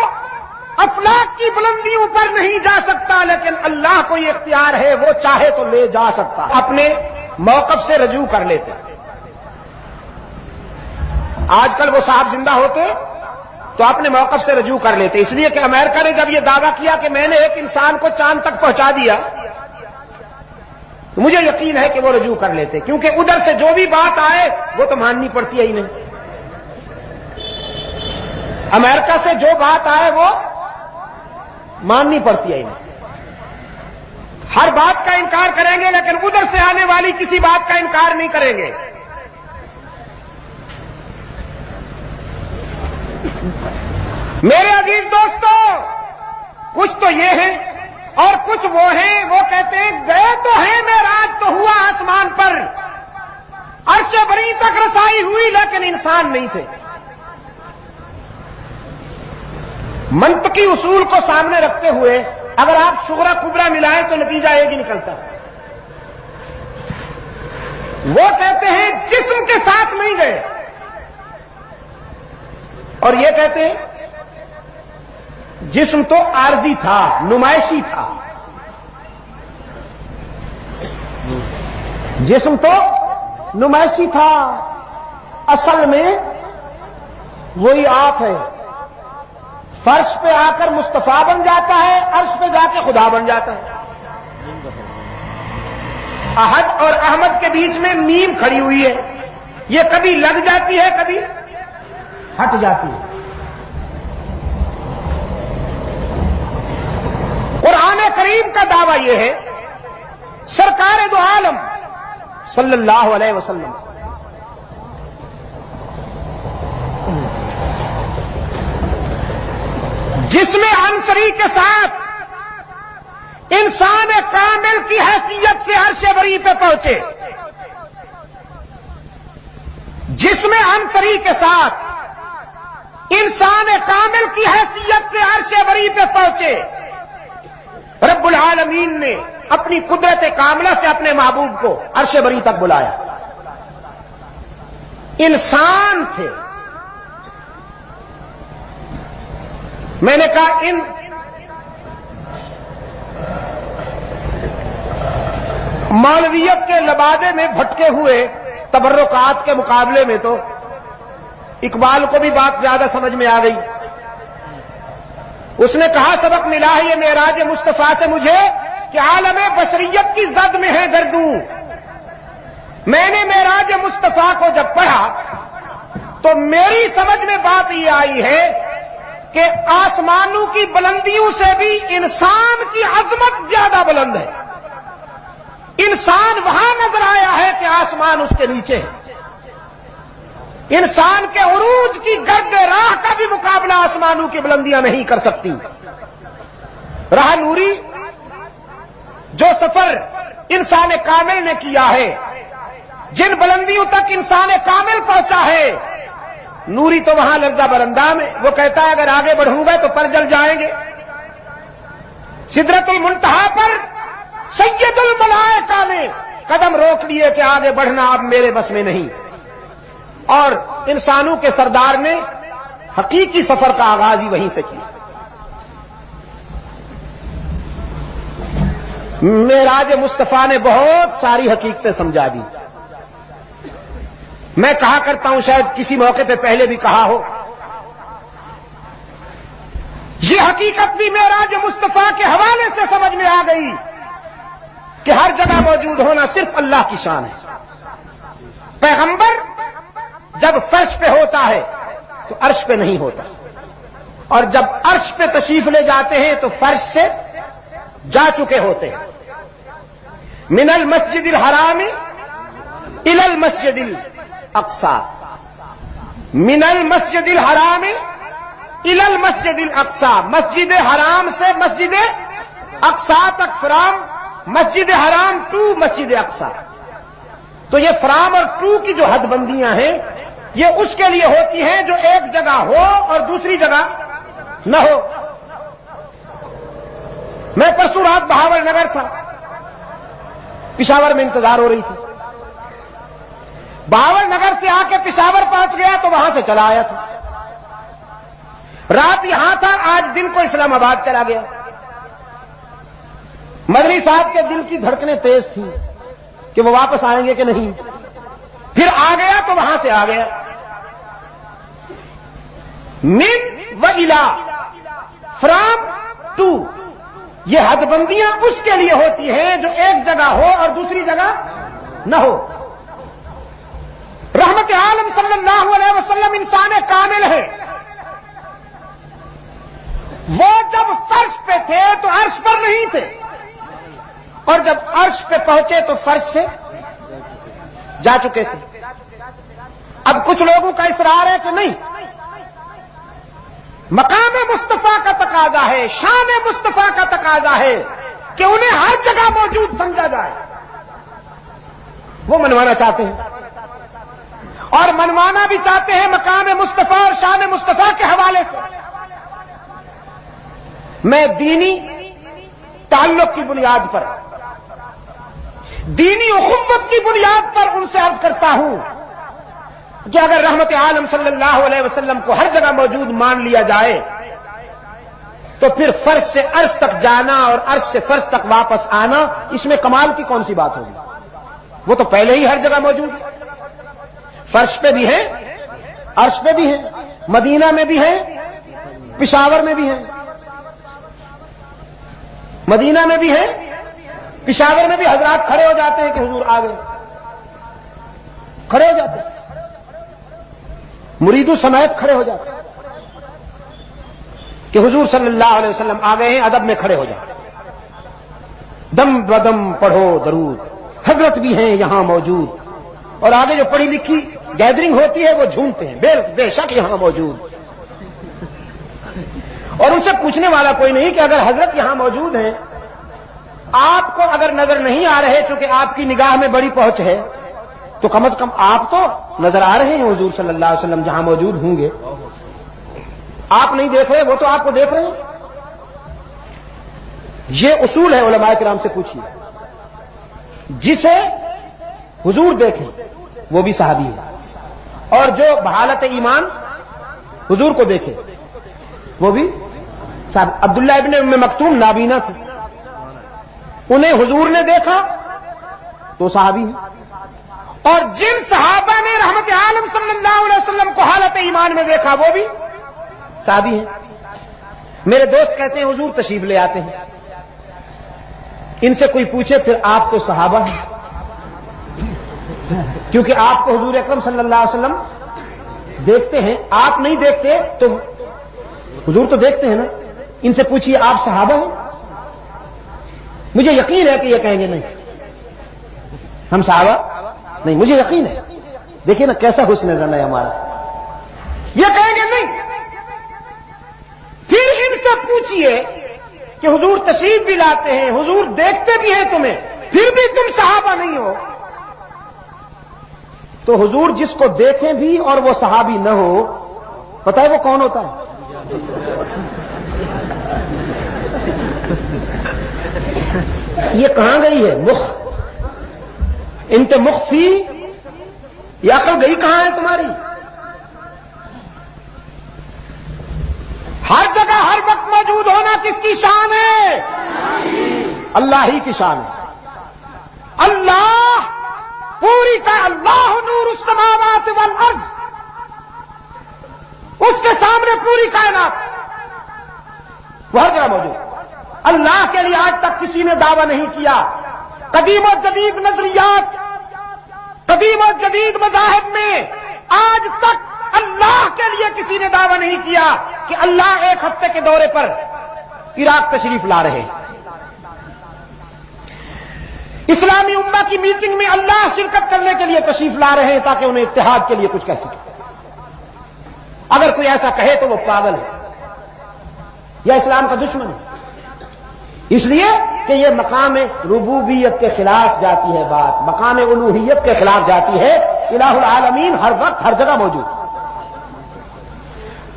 افلاک کی بلندیوں پر نہیں جا سکتا، لیکن اللہ کو یہ اختیار ہے، وہ چاہے تو لے جا سکتا۔ اپنے موقف سے رجوع کر لیتے۔ آج کل وہ صاحب زندہ ہوتے تو اپنے موقف سے رجوع کر لیتے، اس لیے کہ امریکہ نے جب یہ دعویٰ کیا کہ میں نے ایک انسان کو چاند تک پہنچا دیا، مجھے یقین ہے کہ وہ رجوع کر لیتے، کیونکہ ادھر سے جو بھی بات آئے وہ تو ماننی پڑتی ہے ہی نہیں۔ امریکہ سے جو بات آئے وہ ماننی پڑتی ہے ہی نہیں۔ ہر بات کا انکار کریں گے لیکن ادھر سے آنے والی کسی بات کا انکار نہیں کریں گے۔ میرے عزیز دوستو، کچھ تو یہ ہیں اور کچھ وہ ہیں، وہ کہتے ہیں گئے تو ہیں، معراج تو ہوا آسمان پر، عرش بری تک رسائی ہوئی، لیکن انسان نہیں تھے۔ منطقی اصول کو سامنے رکھتے ہوئے اگر آپ صغرا کبرا ملائیں تو نتیجہ ایک ہی نکلتا ہے۔ وہ کہتے ہیں جسم کے ساتھ نہیں گئے، اور یہ کہتے ہیں جسم تو عارضی تھا، نمائشی تھا، جسم تو نمائشی تھا، اصل میں وہی آپ ہے، فرش پہ آ کر مصطفیٰ بن جاتا ہے، عرش پہ جا کے خدا بن جاتا ہے۔ احد اور احمد کے بیچ میں میم کھڑی ہوئی ہے، یہ کبھی لگ جاتی ہے کبھی ہٹ جاتی ہے. قرآن کریم کا دعویٰ یہ ہے سرکار دو عالم صلی اللہ علیہ وسلم جس میں عنصری کے ساتھ انسان کامل کی حیثیت سے عرش بری پہ پہنچے، جس میں عنصری کے ساتھ انسان کامل کی حیثیت سے عرش بری پہ پہنچے، رب العالمین نے اپنی قدرت کاملہ سے اپنے محبوب کو عرش بری تک بلایا. انسان تھے. میں نے کہا ان مولویت کے لبادے میں بھٹکے ہوئے تبرکات کے مقابلے میں تو اقبال کو بھی بات زیادہ سمجھ میں آ گئی. اس نے کہا سبق ملا ہے یہ معراج مصطفیٰ سے مجھے کہ عالم بشریت کی زد میں ہے گردوں. میں نے معراج مصطفیٰ کو جب پڑھا تو میری سمجھ میں بات یہ آئی ہے کہ آسمانوں کی بلندیوں سے بھی انسان کی عظمت زیادہ بلند ہے. انسان وہاں نظر آیا ہے کہ آسمان اس کے نیچے ہے. انسان کے عروج کی گرد راہ کا بھی مقابلہ آسمانوں کی بلندیاں نہیں کر سکتی. راہ نوری جو سفر انسان کامل نے کیا ہے، جن بلندیوں تک انسان کامل پہنچا ہے، نوری تو وہاں لرزہ برندہ میں. وہ کہتا ہے اگر آگے بڑھوں گا تو پر جل جائیں گے. سدرت المنتہا پر سید الملائکہ نے قدم روک لیے کہ آگے بڑھنا اب میرے بس میں نہیں. اور انسانوں کے سردار نے حقیقی سفر کا آغاز ہی وہیں سے کیا. معراج مصطفیٰ نے بہت ساری حقیقتیں سمجھا دی. میں کہا کرتا ہوں، شاید کسی موقع پہ پہلے بھی کہا ہو، یہ حقیقت بھی معراج مصطفیٰ کے حوالے سے سمجھ میں آ گئی کہ ہر جگہ موجود ہونا صرف اللہ کی شان ہے. پیغمبر جب فرش پہ ہوتا ہے تو عرش پہ نہیں ہوتا، اور جب عرش پہ تشریف لے جاتے ہیں تو فرش سے جا چکے ہوتے ہیں. من المسجد الحرام الى المسجد الاقصى، من المسجد الحرام الى المسجد الاقصى، مسجد حرام سے مسجد اقصی تک، فرام مسجد حرام ٹو مسجد اقصی. تو یہ فرام اور ٹو کی جو حد بندیاں ہیں یہ اس کے لیے ہوتی ہیں جو ایک جگہ ہو اور دوسری جگہ نہ ہو. میں پرسوں رات بہاول نگر تھا، پشاور میں انتظار ہو رہی تھی. بہاول نگر سے آ کے پشاور پہنچ گیا تو وہاں سے چلا آیا تھا. رات یہاں تھا، آج دن کو اسلام آباد چلا گیا. مدنی صاحب کے دل کی دھڑکنیں تیز تھیں کہ وہ واپس آئیں گے کہ نہیں. پھر آ گیا تو وہاں سے آ گیا. من و الا، فرام ٹو، یہ حد بندیاں اس کے لیے ہوتی ہیں جو ایک جگہ ہو اور دوسری جگہ نہ ہو. رحمت عالم صلی اللہ علیہ وسلم انسان کامل ہے. وہ جب فرش پہ تھے تو عرش پر نہیں تھے، اور جب عرش پہ پہنچے تو فرش سے جا چکے تھے. اب کچھ لوگوں کا اصرار ہے کہ نہیں، مقام مصطفیٰ کا تقاضا ہے، شان مصطفیٰ کا تقاضا ہے کہ انہیں ہر جگہ موجود سمجھا جائے. وہ منوانا چاہتے ہیں، اور منوانا بھی چاہتے ہیں مقام مصطفیٰ اور شان مصطفیٰ کے حوالے سے. میں دینی تعلق کی بنیاد پر، دینی اخوت کی بنیاد پر ان سے عرض کرتا ہوں کہ اگر رحمت عالم صلی اللہ علیہ وسلم کو ہر جگہ موجود مان لیا جائے تو پھر فرش سے عرش تک جانا اور عرش سے فرش تک واپس آنا، اس میں کمال کی کون سی بات ہوگی؟ وہ تو پہلے ہی ہر جگہ موجود ہے. فرش پہ بھی ہے، عرش پہ بھی ہے، مدینہ میں بھی ہے، پشاور میں بھی ہے. مدینہ میں بھی ہے، پشاور میں بھی حضرات کھڑے ہو جاتے ہیں کہ حضور آ گئے، کھڑے ہو جاتے ہیں. مریدوں سمیت کھڑے ہو جاتے کہ حضور صلی اللہ علیہ وسلم آ گئے ہیں، ادب میں کھڑے ہو جاتے، دم بدم پڑھو درود، حضرت بھی ہیں یہاں موجود، اور آگے جو پڑھی لکھی گیدرنگ ہوتی ہے وہ جھومتے ہیں، بے شک یہاں موجود، اور ان سے پوچھنے والا کوئی نہیں کہ اگر حضرت یہاں موجود ہیں، آپ کو اگر نظر نہیں آ رہے چونکہ آپ کی نگاہ میں بڑی پہنچ ہے، تو کم از کم آپ تو نظر آ رہے ہیں حضور صلی اللہ علیہ وسلم جہاں موجود ہوں گے، آپ نہیں دیکھ رہے، وہ تو آپ کو دیکھ رہے ہیں۔ یہ اصول ہے، علماء کرام سے پوچھیے، جسے حضور دیکھیں وہ بھی صحابی ہے، اور جو بحالت ایمان حضور کو دیکھے وہ بھی صحابی۔ عبداللہ ابن ام مکتوم نابینا تھے، انہیں حضور نے دیکھا تو صحابی ہیں، اور جن صحابہ نے رحمت عالم صلی اللہ علیہ وسلم کو حالت ایمان میں دیکھا وہ بھی صحابی ہیں۔ میرے دوست کہتے ہیں حضور تشریف لے آتے ہیں، ان سے کوئی پوچھے پھر آپ تو صحابہ ہیں، کیونکہ آپ کو حضور اکرم صلی اللہ علیہ وسلم دیکھتے ہیں، آپ نہیں دیکھتے تو حضور تو دیکھتے ہیں نا، ان سے پوچھیے آپ صحابہ ہیں؟ مجھے یقین ہے کہ یہ کہیں گے نہیں ہم صحابہ نہیں، مجھے یقین ہے، دیکھیے نا کیسا حسن زن ہے ہمارا، یہ کہیں گے نہیں۔ پھر ان سے پوچھیے کہ حضور تشریف بھی لاتے ہیں، حضور دیکھتے بھی ہیں تمہیں، پھر بھی تم صحابہ نہیں ہو، تو حضور جس کو دیکھیں بھی اور وہ صحابی نہ ہو، پتہ ہے وہ کون ہوتا ہے؟ یہ کہاں گئی ہے مخ؟ انت مخفی، یہ عقل گئی کہاں ہے تمہاری؟ ہر جگہ ہر وقت موجود ہونا کس کی شان ہے؟ اللہ ہی کی شان ہے۔ اللہ پوری کا اللہ نور السماوات والارض، اس کے سامنے پوری کائنات وہ ہر جگہ موجود۔ اللہ کے لیے آج تک کسی نے دعویٰ نہیں کیا، قدیم و جدید نظریات، قدیم و جدید مذاہب میں آج تک اللہ کے لیے کسی نے دعویٰ نہیں کیا کہ اللہ ایک ہفتے کے دورے پر عراق تشریف لا رہے ہیں۔ اسلامی امہ کی میٹنگ میں اللہ شرکت کرنے کے لیے تشریف لا رہے ہیں تاکہ انہیں اتحاد کے لیے کچھ کہہ سکے۔ اگر کوئی ایسا کہے تو وہ پاگل ہے یا اسلام کا دشمن ہے، اس لیے کہ یہ مقام ربوبیت کے خلاف جاتی ہے بات، مقام الوہیت کے خلاف جاتی ہے۔ الہ العالمین ہر وقت ہر جگہ موجود،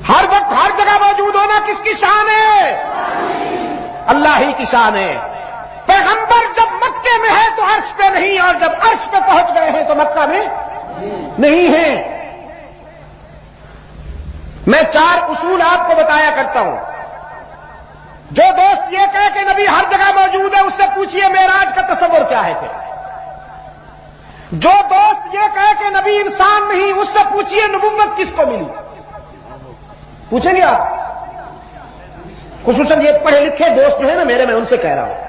ہر وقت ہر جگہ موجود ہونا کس کی شان ہے؟ اللہ ہی کی شان ہے۔ پیغمبر جب مکے میں ہے تو عرش پہ نہیں، اور جب عرش پہ پہنچ گئے ہیں تو مکہ میں نہیں ہیں۔ میں 4 اصول آپ کو بتایا کرتا ہوں۔ جو دوست یہ کہے کہ نبی ہر جگہ موجود ہے، اس سے پوچھئے معراج کا تصور کیا ہے پھر۔ جو دوست یہ کہے کہ نبی انسان نہیں، اس سے پوچھئے نبوت کس کو ملی۔ پوچھیں گے آپ؟ خصوصاً یہ پڑھے لکھے دوست جو ہیں نا میرے، میں ان سے کہہ رہا ہوں،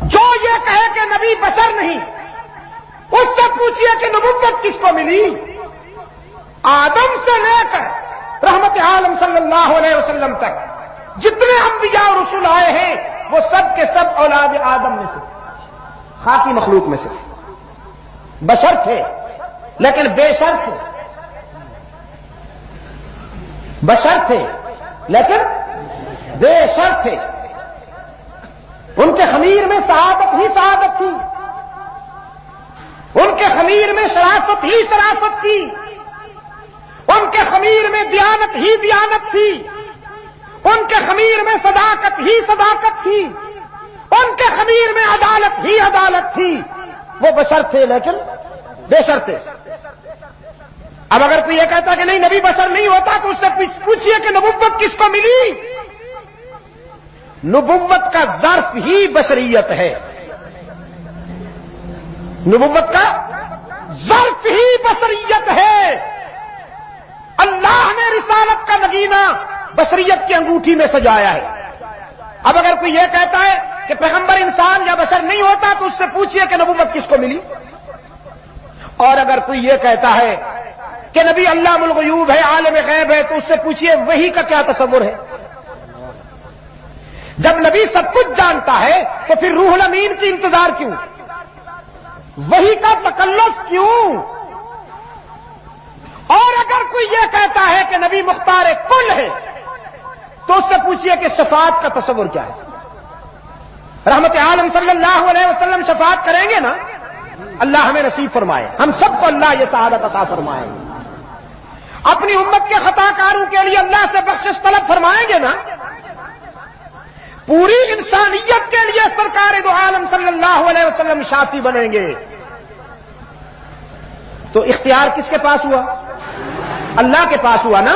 جو یہ کہے کہ نبی بشر نہیں، اس سے پوچھئے کہ نبوت کس کو ملی۔ آدم سے لے کر رحمت عالم صلی اللہ علیہ وسلم تک جتنے انبیاء اور رسول آئے ہیں وہ سب کے سب اولاد آدم میں سے، خاکی مخلوق میں سے بشر تھے، لیکن بے شر تھے، بشر تھے لیکن بے شر تھے۔ ان کے خمیر میں سعادت ہی سعادت تھی، ان کے خمیر میں شرافت ہی شرافت تھی، ان کے خمیر میں دیانت ہی دیانت تھی، ان کے خمیر میں صداقت ہی صداقت تھی، ان کے خمیر میں عدالت ہی عدالت تھی۔ وہ بشر تھے لیکن بے شر تھے۔ اب اگر کوئی یہ کہتا کہ نہیں نبی بشر نہیں ہوتا تو اس سے پوچھئے کہ نبوت کس کو ملی۔ نبوت کا ظرف ہی بشریت ہے، نبوت کا ظرف ہی بشریت ہے۔ اللہ نے رسالت کا نگینہ بشریت کی انگوٹھی میں سجایا ہے۔ اب اگر کوئی یہ کہتا ہے کہ پیغمبر انسان یا بشر نہیں ہوتا تو اس سے پوچھئے کہ نبوت کس کو ملی۔ اور اگر کوئی یہ کہتا ہے کہ نبی علام الغیوب ہے، عالم غیب ہے، تو اس سے پوچھئے وحی کا کیا تصور ہے؟ جب نبی سب کچھ جانتا ہے تو پھر روح الامین کی انتظار کیوں؟ وحی کا تکلف کیوں؟ اور اگر کوئی یہ کہتا ہے کہ نبی مختار کل ہے تو اس سے پوچھئے کہ شفاعت کا تصور کیا ہے؟ رحمت عالم صلی اللہ علیہ وسلم شفاعت کریں گے نا؟ اللہ ہمیں نصیب فرمائے، ہم سب کو اللہ یہ سعادت عطا فرمائے۔ اپنی امت کے خطا کاروں کے لیے اللہ سے بخشش طلب فرمائیں گے نا؟ پوری انسانیت کے لیے سرکار دو عالم صلی اللہ علیہ وسلم شافی بنیں گے، تو اختیار کس کے پاس ہوا؟ اللہ کے پاس ہوا نا۔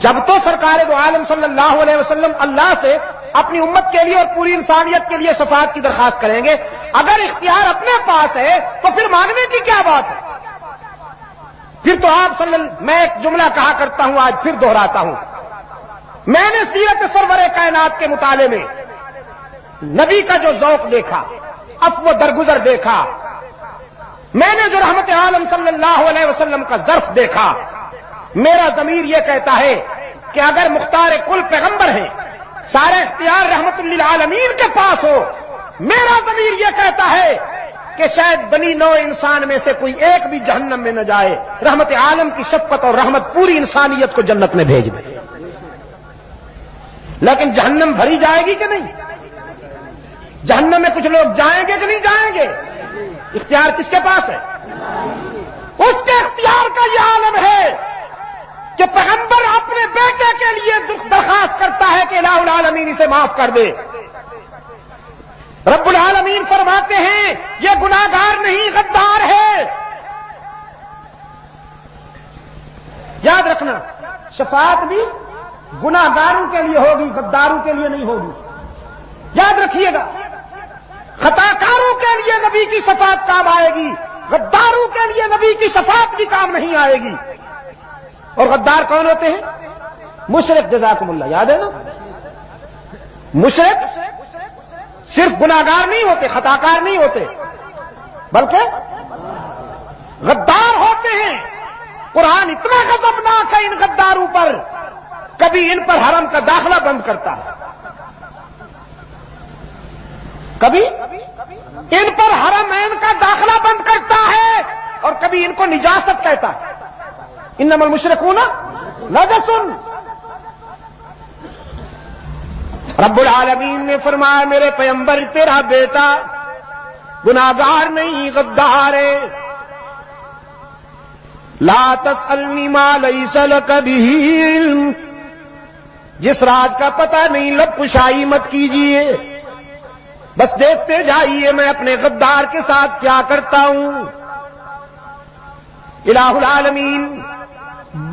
جب تو سرکار دو عالم صلی اللہ علیہ وسلم اللہ سے اپنی امت کے لیے اور پوری انسانیت کے لیے شفاعت کی درخواست کریں گے، اگر اختیار اپنے پاس ہے تو پھر مانگنے کی کیا بات ہے؟ پھر تو آپ میں ایک جملہ کہا کرتا ہوں، آج پھر دہراتا ہوں، میں نے سیرت سرور کائنات کے مطالعے میں نبی کا جو ذوق دیکھا، عفو و درگزر دیکھا، میں نے جو رحمت عالم صلی اللہ علیہ وسلم کا ظرف دیکھا، میرا ضمیر یہ کہتا ہے کہ اگر مختار کل پیغمبر ہیں، سارا اختیار رحمت للعالمین کے پاس ہو، میرا ضمیر یہ کہتا ہے کہ شاید بنی نوع انسان میں سے کوئی ایک بھی جہنم میں نہ جائے، رحمت عالم کی شفقت اور رحمت پوری انسانیت کو جنت میں بھیج دے۔ لیکن جہنم بھری جائے گی کہ نہیں؟ جہنم میں کچھ لوگ جائیں گے کہ نہیں جائیں گے؟ اختیار کس کے پاس ہے؟ اس کے اختیار کا یہ عالم ہے کہ پیغمبر اپنے بیٹے کے لیے درخواست کرتا ہے کہ الہ العالمین اسے معاف کر دے۔ رب العالمین فرماتے ہیں یہ گناہگار نہیں، غدار ہے۔ یاد رکھنا، شفاعت بھی گناہگاروں کے لیے ہوگی، غداروں کے لیے نہیں ہوگی، یاد رکھیے گا۔ خطا کاروں کے لیے نبی کی شفاعت کام آئے گی، غداروں کے لیے نبی کی شفاعت بھی کام نہیں آئے گی۔ اور غدار کون ہوتے ہیں؟ مشرک، جزاکم اللہ، یاد ہے نا؟ مشرک صرف گناہگار نہیں ہوتے، خطا کار نہیں ہوتے، بلکہ غدار ہوتے ہیں۔ قرآن اتنا غضبناک ہے ان غداروں پر، کبھی ان پر حرم کا داخلہ بند کرتا ہے، کبھی ان پر حرمین کا داخلہ بند کرتا ہے، اور کبھی ان کو نجاست کہتا ہے۔ انما المشرکون نجس۔ رب العالمین نے فرمایا میرے پیغمبر تیرا بیٹا گناہگار نہیں، غدار ہے۔ لا تسألنی ما لیس لک بہ علم، جس راز کا پتہ نہیں لب کشائی مت کیجیے، بس دیکھتے جائیے میں اپنے غدار کے ساتھ کیا کرتا ہوں۔ الہ العالمین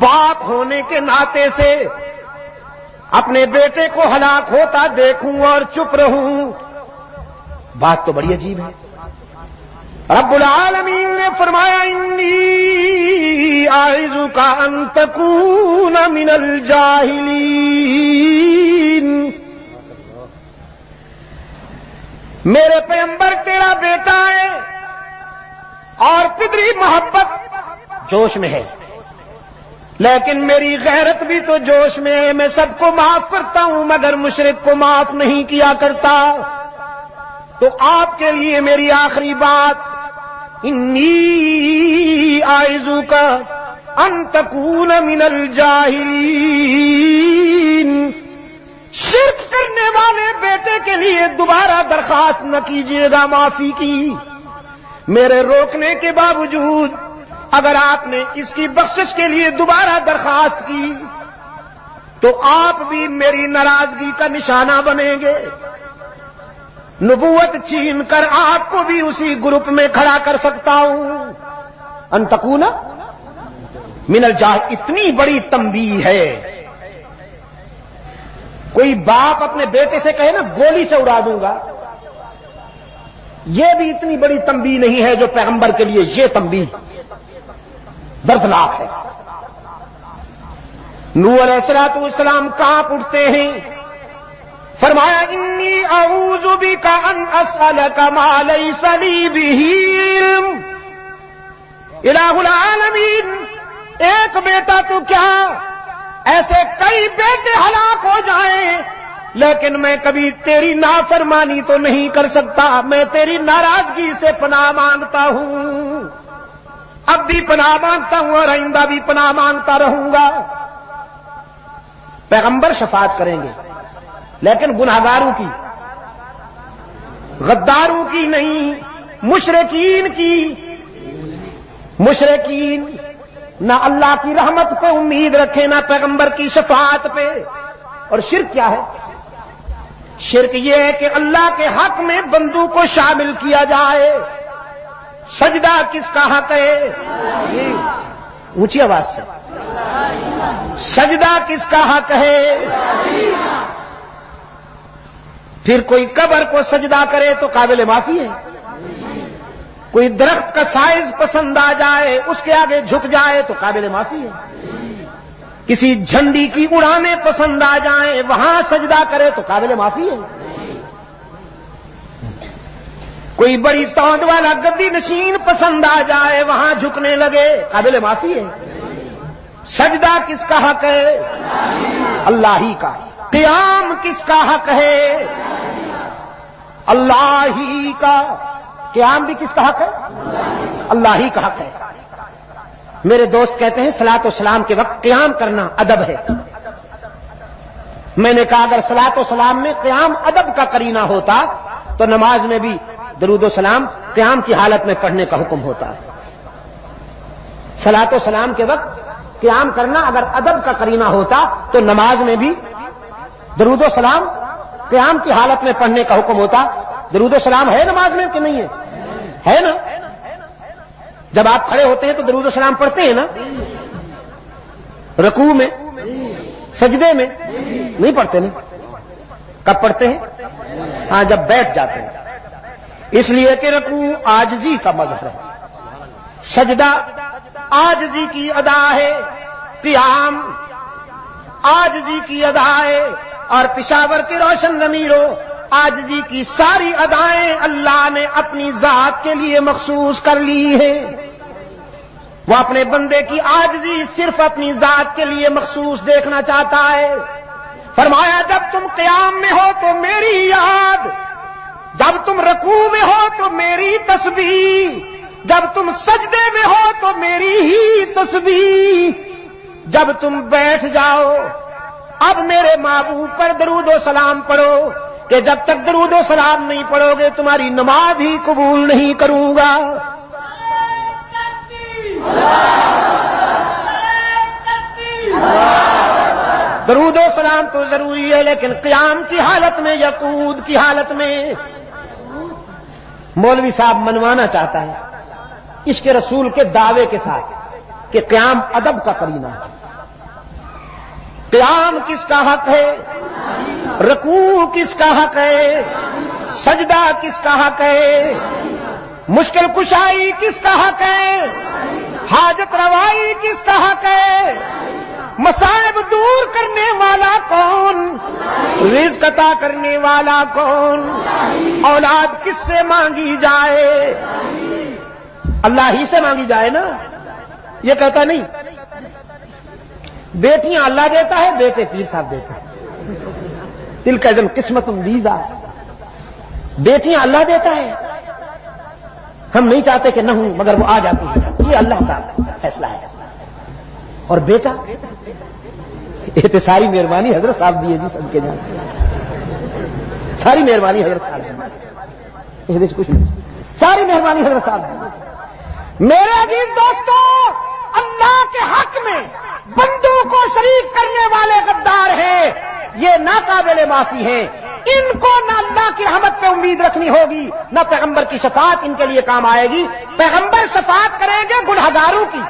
باپ ہونے کے ناطے سے اپنے بیٹے کو ہلاک ہوتا دیکھوں اور چپ رہوں، بات تو بڑی عجیب ہے۔ رب العالمین نے فرمایا انی اعوذک ان تکون من الجاہلین، میرے پیغمبر تیرا بیٹا ہے اور پدری محبت جوش میں ہے، لیکن میری غیرت بھی تو جوش میں ہے، میں سب کو معاف کرتا ہوں مگر مشرک کو معاف نہیں کیا کرتا۔ تو آپ کے لیے میری آخری بات، انی اعوذک ان تکون من الجاہلین، شرک کرنے والے بیٹے کے لیے دوبارہ درخواست نہ کیجیے گا معافی کی۔ میرے روکنے کے باوجود اگر آپ نے اس کی بخشش کے لیے دوبارہ درخواست کی تو آپ بھی میری ناراضگی کا نشانہ بنیں گے، نبوت چھین کر آپ کو بھی اسی گروپ میں کھڑا کر سکتا ہوں۔ ان تکون من الجاہل، اتنی بڑی تنبیہ ہے۔ کوئی باپ اپنے بیٹے سے کہے نا گولی سے اڑا دوں گا، یہ بھی اتنی بڑی تنبیہ نہیں ہے جو پیغمبر کے لیے یہ تنبیہ دردناک ہے۔ نوح علیہ الصلوۃ والسلام کانپ اٹھتے ہیں، فرمایا انی اعوذ بک ان اسألک ما لیس لی بہ علم۔ الہ العالمین ایک بیٹا تو کیا ایسے کئی بیٹے ہلاک ہو جائیں، لیکن میں کبھی تیری نافرمانی تو نہیں کر سکتا، میں تیری ناراضگی سے پناہ مانگتا ہوں، اب بھی پناہ مانگتا ہوں اور آئندہ بھی پناہ مانگتا رہوں گا۔ پیغمبر شفاعت کریں گے لیکن گناہگاروں کی، غداروں کی نہیں، مشرکین کی۔ مشرکین نہ اللہ کی رحمت پہ امید رکھے نہ پیغمبر کی شفاعت پہ۔ اور شرک کیا ہے؟ شرک یہ ہے کہ اللہ کے حق میں بندوں کو شامل کیا جائے۔ سجدہ کس کا حق ہے؟ اونچی آواز سے، سجدہ کس کا حق ہے؟ پھر کوئی قبر کو سجدہ کرے تو قابل معافی ہے، کوئی درخت کا سائز پسند آ جائے اس کے آگے جھک جائے تو قابل معافی ہے، کسی جھنڈی کی اڑانیں پسند آ جائیں وہاں سجدہ کرے تو قابل معافی ہے، کوئی بڑی توند والا گدی نشین پسند آ جائے وہاں جھکنے لگے قابل معافی ہے۔ سجدہ کس کا حق ہے؟ اللہ ہی کا۔ قیام کس کا حق ہے؟ اللہ ہی کا۔ قیام بھی کس کا حق ہے؟ اللہ ہی کا حق ہے۔ میرے دوست کہتے ہیں صلاۃ و سلام کے وقت قیام کرنا ادب ہے۔ میں نے کہا اگر صلاۃ و سلام میں قیام ادب کا قرینہ ہوتا تو نماز میں بھی درود و سلام قیام کی حالت میں پڑھنے کا حکم ہوتا ہے۔ صلاۃ و سلام کے وقت قیام کرنا اگر ادب کا قرینہ ہوتا تو نماز میں بھی درود و سلام قیام کی حالت میں پڑھنے کا حکم ہوتا۔ درود و سلام ہے نماز میں کہ نہیں ہے؟ ہے نا؟ جب آپ کھڑے ہوتے ہیں تو درود و سلام پڑھتے ہیں نا؟ رکوع میں، سجدے میں نہیں پڑھتے نا؟ کب پڑھتے ہیں؟ ہاں جب بیٹھ جاتے ہیں، اس لیے کہ رکوع عاجزی کا مظہر ہے، سجدہ عاجزی کی ادا ہے، قیام عاجزی کی ادا ہے، اور پشاور کی روشن ضمیروں عاجزی کی ساری ادائیں اللہ نے اپنی ذات کے لیے مخصوص کر لی ہیں۔ وہ اپنے بندے کی عاجزی صرف اپنی ذات کے لیے مخصوص دیکھنا چاہتا ہے۔ فرمایا جب تم قیام میں ہو تو میری یاد، جب تم رکوع میں ہو تو میری تسبیح، جب تم سجدے میں ہو تو میری ہی تسبیح، جب تم بیٹھ جاؤ اب میرے محبوب پر درود و سلام پڑھو کہ جب تک درود و سلام نہیں پڑھو گے تمہاری نماز ہی قبول نہیں کروں گا۔ درود و سلام تو ضروری ہے لیکن قیام کی حالت میں یا قعود کی حالت میں۔ مولوی صاحب منوانا چاہتا ہے عشق رسول کے دعوے کے ساتھ کہ قیام ادب کا قرینہ ہے۔ قیام کس کا حق ہے؟ رکوع کس کا حق ہے؟ سجدہ کس کا حق ہے؟ مشکل کشائی کس کا حق ہے؟ حاجت روائی کس کا حق ہے؟ مصائب دور کرنے والا کون؟ رزق عطا کرنے والا کون؟ اولاد کس سے مانگی جائے؟ اللہ ہی سے مانگی جائے نا۔ یہ کہتا نہیں بیٹیاں اللہ دیتا ہے، بیٹے پیر صاحب دیتا ہے، دل کا ازن قسمت لیزا، بیٹیاں اللہ دیتا ہے، ہم نہیں چاہتے کہ نہ ہوں مگر وہ آ جاتی ہے، یہ اللہ کا فیصلہ ہے۔ اور بیٹا یہ تو ساری مہربانی حضرت صاحب دی ہے جی، سب کے جان ساری مہربانی حضرت صاحب دی، کچھ نہیں، ساری مہربانی حضرت صاحب دی۔ میرے عزیز دوستو، اللہ کے حق میں بندوں کو شریک کرنے والے غدار ہیں، یہ ناقابل معافی ہیں، ان کو نہ اللہ کی رحمت پہ امید رکھنی ہوگی نہ پیغمبر کی شفاعت ان کے لیے کام آئے گی۔ پیغمبر شفاعت کریں گے گنہگاروں کی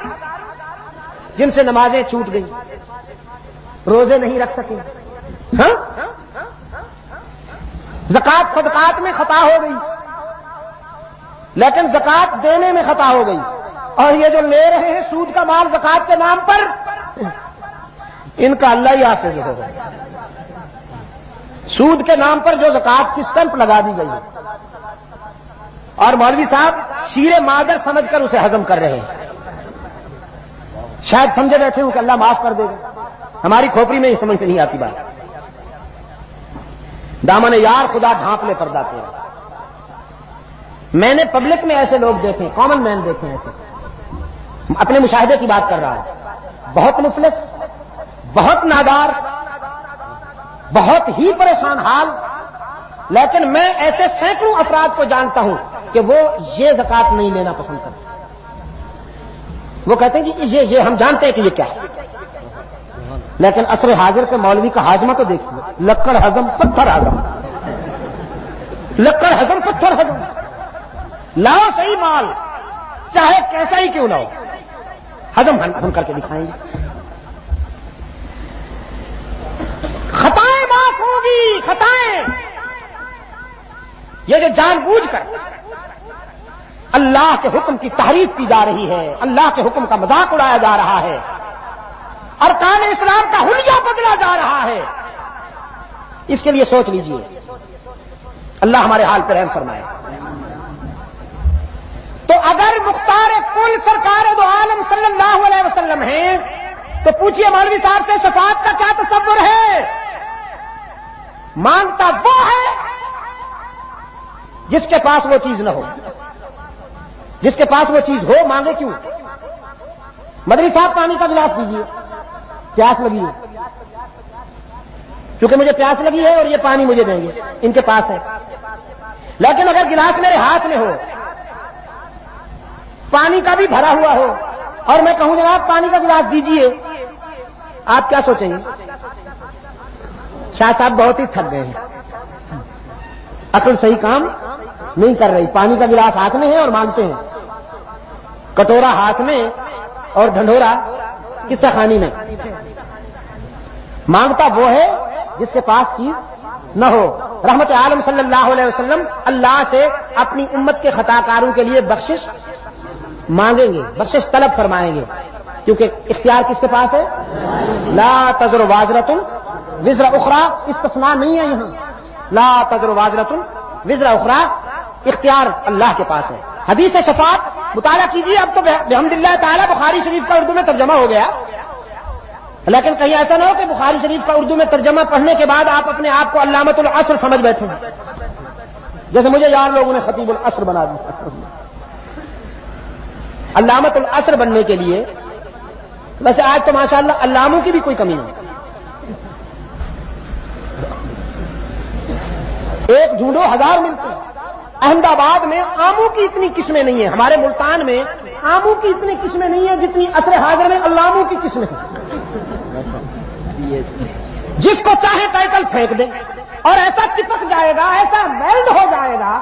جن سے نمازیں چھوٹ گئی، روزے نہیں رکھ سکے، ہاں زکات صدقات میں خطا ہو گئی لیکن زکات دینے میں خطا ہو گئی، اور یہ جو لے رہے ہیں سود کا مال زکات کے نام پر، ان کا اللہ ہی حافظ ہوگا۔ سود کے نام پر جو زکات کی اسٹمپ لگا دی گئی اور مولوی صاحب شیر مادر سمجھ کر اسے ہضم کر رہے ہیں،
شاید سمجھے بیٹھے ہوں کہ اللہ معاف کر دے گا. ہماری کھوپڑی میں یہ سمجھ میں نہیں آتی بات. دامن یار خدا ڈھانپ لے پردہ تیرا. میں نے پبلک میں ایسے لوگ دیکھے, کامن مین دیکھے ایسے, اپنے مشاہدے کی بات کر رہا ہے, بہت مفلس, بہت نادار, بہت ہی پریشان حال, لیکن میں ایسے سینکڑوں افراد کو جانتا ہوں کہ وہ یہ زکات نہیں لینا پسند کرتے. وہ کہتے ہیں کہ یہ ہم جانتے ہیں کہ یہ کیا ہے, لیکن عصر حاضر کے مولوی کا ہاضمہ تو دیکھیے, لکڑ ہضم پتھر ہضم, لکڑ ہضم پتھر ہضم. لاؤ صحیح مال, چاہے کیسا ہی کیوں نہ ہو, ہضم ہم کر کے دکھائیں گے. خطائیں معاف ہوں گی, خطائیں. یہ جو جان بوجھ کر اللہ کے حکم کی تحریف کی جا رہی ہے, اللہ کے حکم کا مذاق اڑایا جا رہا ہے, ارکان اسلام کا حلیہ بدلا جا رہا ہے, اس کے لیے سوچ لیجئے. اللہ ہمارے حال پر رحم فرمائے. تو اگر مختار کل سرکار دو عالم صلی اللہ علیہ وسلم ہیں تو پوچھئے مولوی صاحب سے شفاعت کا کیا تصور ہے؟ مانگتا وہ ہے جس کے پاس وہ چیز نہ ہو. جس کے پاس وہ چیز ہو مانگے کیوں؟ مدنی صاحب پانی کا گلاس دیجیے, پیاس لگی ہے, کیونکہ مجھے پیاس لگی ہے اور یہ پانی مجھے دیں گے, ان کے پاس ہے. لیکن اگر گلاس میرے ہاتھ میں ہو, پانی کا بھی بھرا ہوا ہو, اور میں کہوں جناب پانی کا گلاس دیجیے, آپ کیا سوچیں گے؟ شاہ صاحب بہت ہی تھک گئے ہیں, عقل صحیح کام نہیں کر رہی. پانی کا گلاس ہاتھ میں ہے اور مانگتے ہیں, کٹورا ہاتھ میں اور ڈھنڈورا قصہ خانی میں. مانگتا وہ ہے جس کے پاس چیز نہ ہو. رحمت عالم صلی اللہ علیہ وسلم اللہ سے اپنی امت کے خطا کاروں کے لیے بخشش مانگیں گے, بخشش طلب فرمائیں گے, کیونکہ اختیار کس کے پاس ہے؟ لا تزر وازرۃ وزر اخرى, استثناء نہیں ہے یہاں. لا تزر وازرۃ وزر اخرى, اختیار اللہ کے پاس ہے. حدیث شفاعت مطالعہ کیجیے. اب تو بحمد اللہ تعالی بخاری شریف کا اردو میں ترجمہ ہو گیا, لیکن کہیں ایسا نہ ہو کہ بخاری شریف کا اردو میں ترجمہ پڑھنے کے بعد آپ اپنے آپ کو علامۃ العصر سمجھ بیٹھے, جیسے مجھے یار لوگوں نے خطیب العصر بنا دیا. علامۃ العصر بننے کے لیے ویسے آج تو ماشاءاللہ علاموں کی بھی کوئی کمی نہیں. ایک ڈھونڈو ہزار ملتے ہیں. احمد آباد میں آموں کی اتنی قسمیں نہیں ہیں, ہمارے ملتان میں آموں کی اتنی قسمیں نہیں ہیں جتنی عصر حاضر میں علاموں کی قسمیں ہیں. جس کو چاہے ٹائٹل پھینک دیں اور ایسا چپک جائے گا, ایسا ویلڈ ہو جائے گا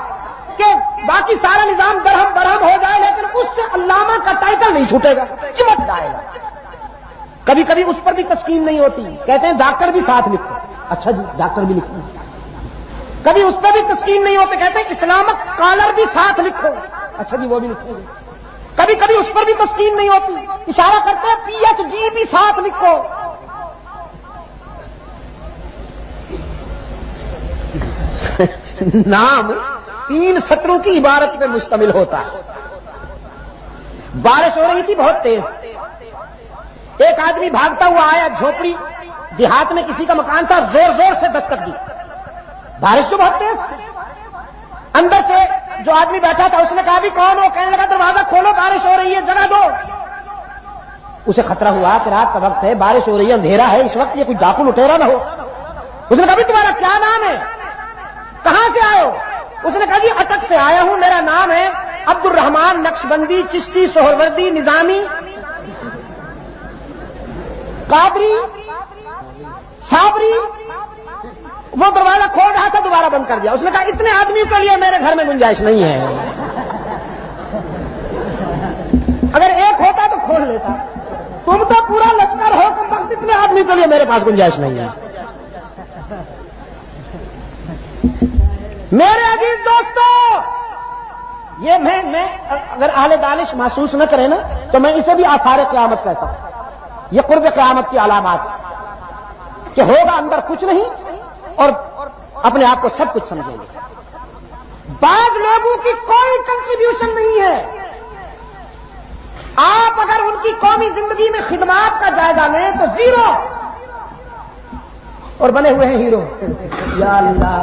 کہ باقی سارا نظام درہم برہم ہو جائے, لیکن اس سے علامہ کا ٹائٹل نہیں چھوٹے گا, چمٹ جائے گا. کبھی کبھی اس پر بھی تسکین نہیں ہوتی, کہتے ہیں ڈاکٹر بھی ساتھ لکھو. اچھا جی ڈاکٹر بھی لکھو. کبھی اس پہ بھی تسکین نہیں ہوتے, کہتے ہیں اسلامک اسکالر بھی ساتھ لکھو. اچھا جی وہ بھی لکھو گے. کبھی کبھی اس پر بھی تسکین نہیں ہوتی, اشارہ کرتے ہیں پی ایچ ڈی بھی ساتھ لکھو. نام 3 سطروں کی عبارت پہ مشتمل ہوتا ہے. بارش ہو رہی تھی بہت تیز, ایک آدمی بھاگتا ہوا آیا, جھوپڑی دیہات میں کسی کا مکان تھا, زور زور سے دستک دی. بارش تو بہت تیز, اندر سے جو آدمی بیٹھا تھا اس نے کہا بھی کون ہو؟ کہنے لگا دروازہ کھولو, بارش ہو رہی ہے, جگہ دو. اسے خطرہ ہوا کہ رات کا وقت ہے, بارش ہو رہی ہے, اندھیرا ہے, اس وقت یہ کوئی ڈاکو لٹیرا نہ ہو. اس نے کہا بھی تمہارا کیا نام ہے, کہاں سے آئے ہو؟ اس نے کہا جی اٹک سے آیا ہوں, میرا نام ہے عبد الرحمان نقشبندی چشتی سہروردی نظامی قادری صابری. وہ دروازہ کھول رہا تھا, دوبارہ بند کر دیا. اس نے کہا اتنے آدمیوں کے لیے میرے گھر میں گنجائش نہیں ہے, اگر ایک ہوتا تو کھول لیتا, تم تو پورا لشکر ہو, تم بس اتنے آدمی کے لیے میرے پاس گنجائش نہیں ہے. میرے عزیز دوستو, یہ میں اگر اہل دانش محسوس نہ کریں نا تو میں اسے بھی آثار قیامت کہتا ہوں. یہ قرب قیامت کی علامات کہ ہوگا اندر کچھ نہیں اور اپنے آپ کو سب کچھ سمجھیں گے. بعض لوگوں کی کوئی کنٹریبیوشن نہیں ہے, آپ اگر ان کی قومی زندگی میں خدمات کا جائزہ لیں تو زیرو، اور بنے ہوئے ہیں ہیرو. یا اللہ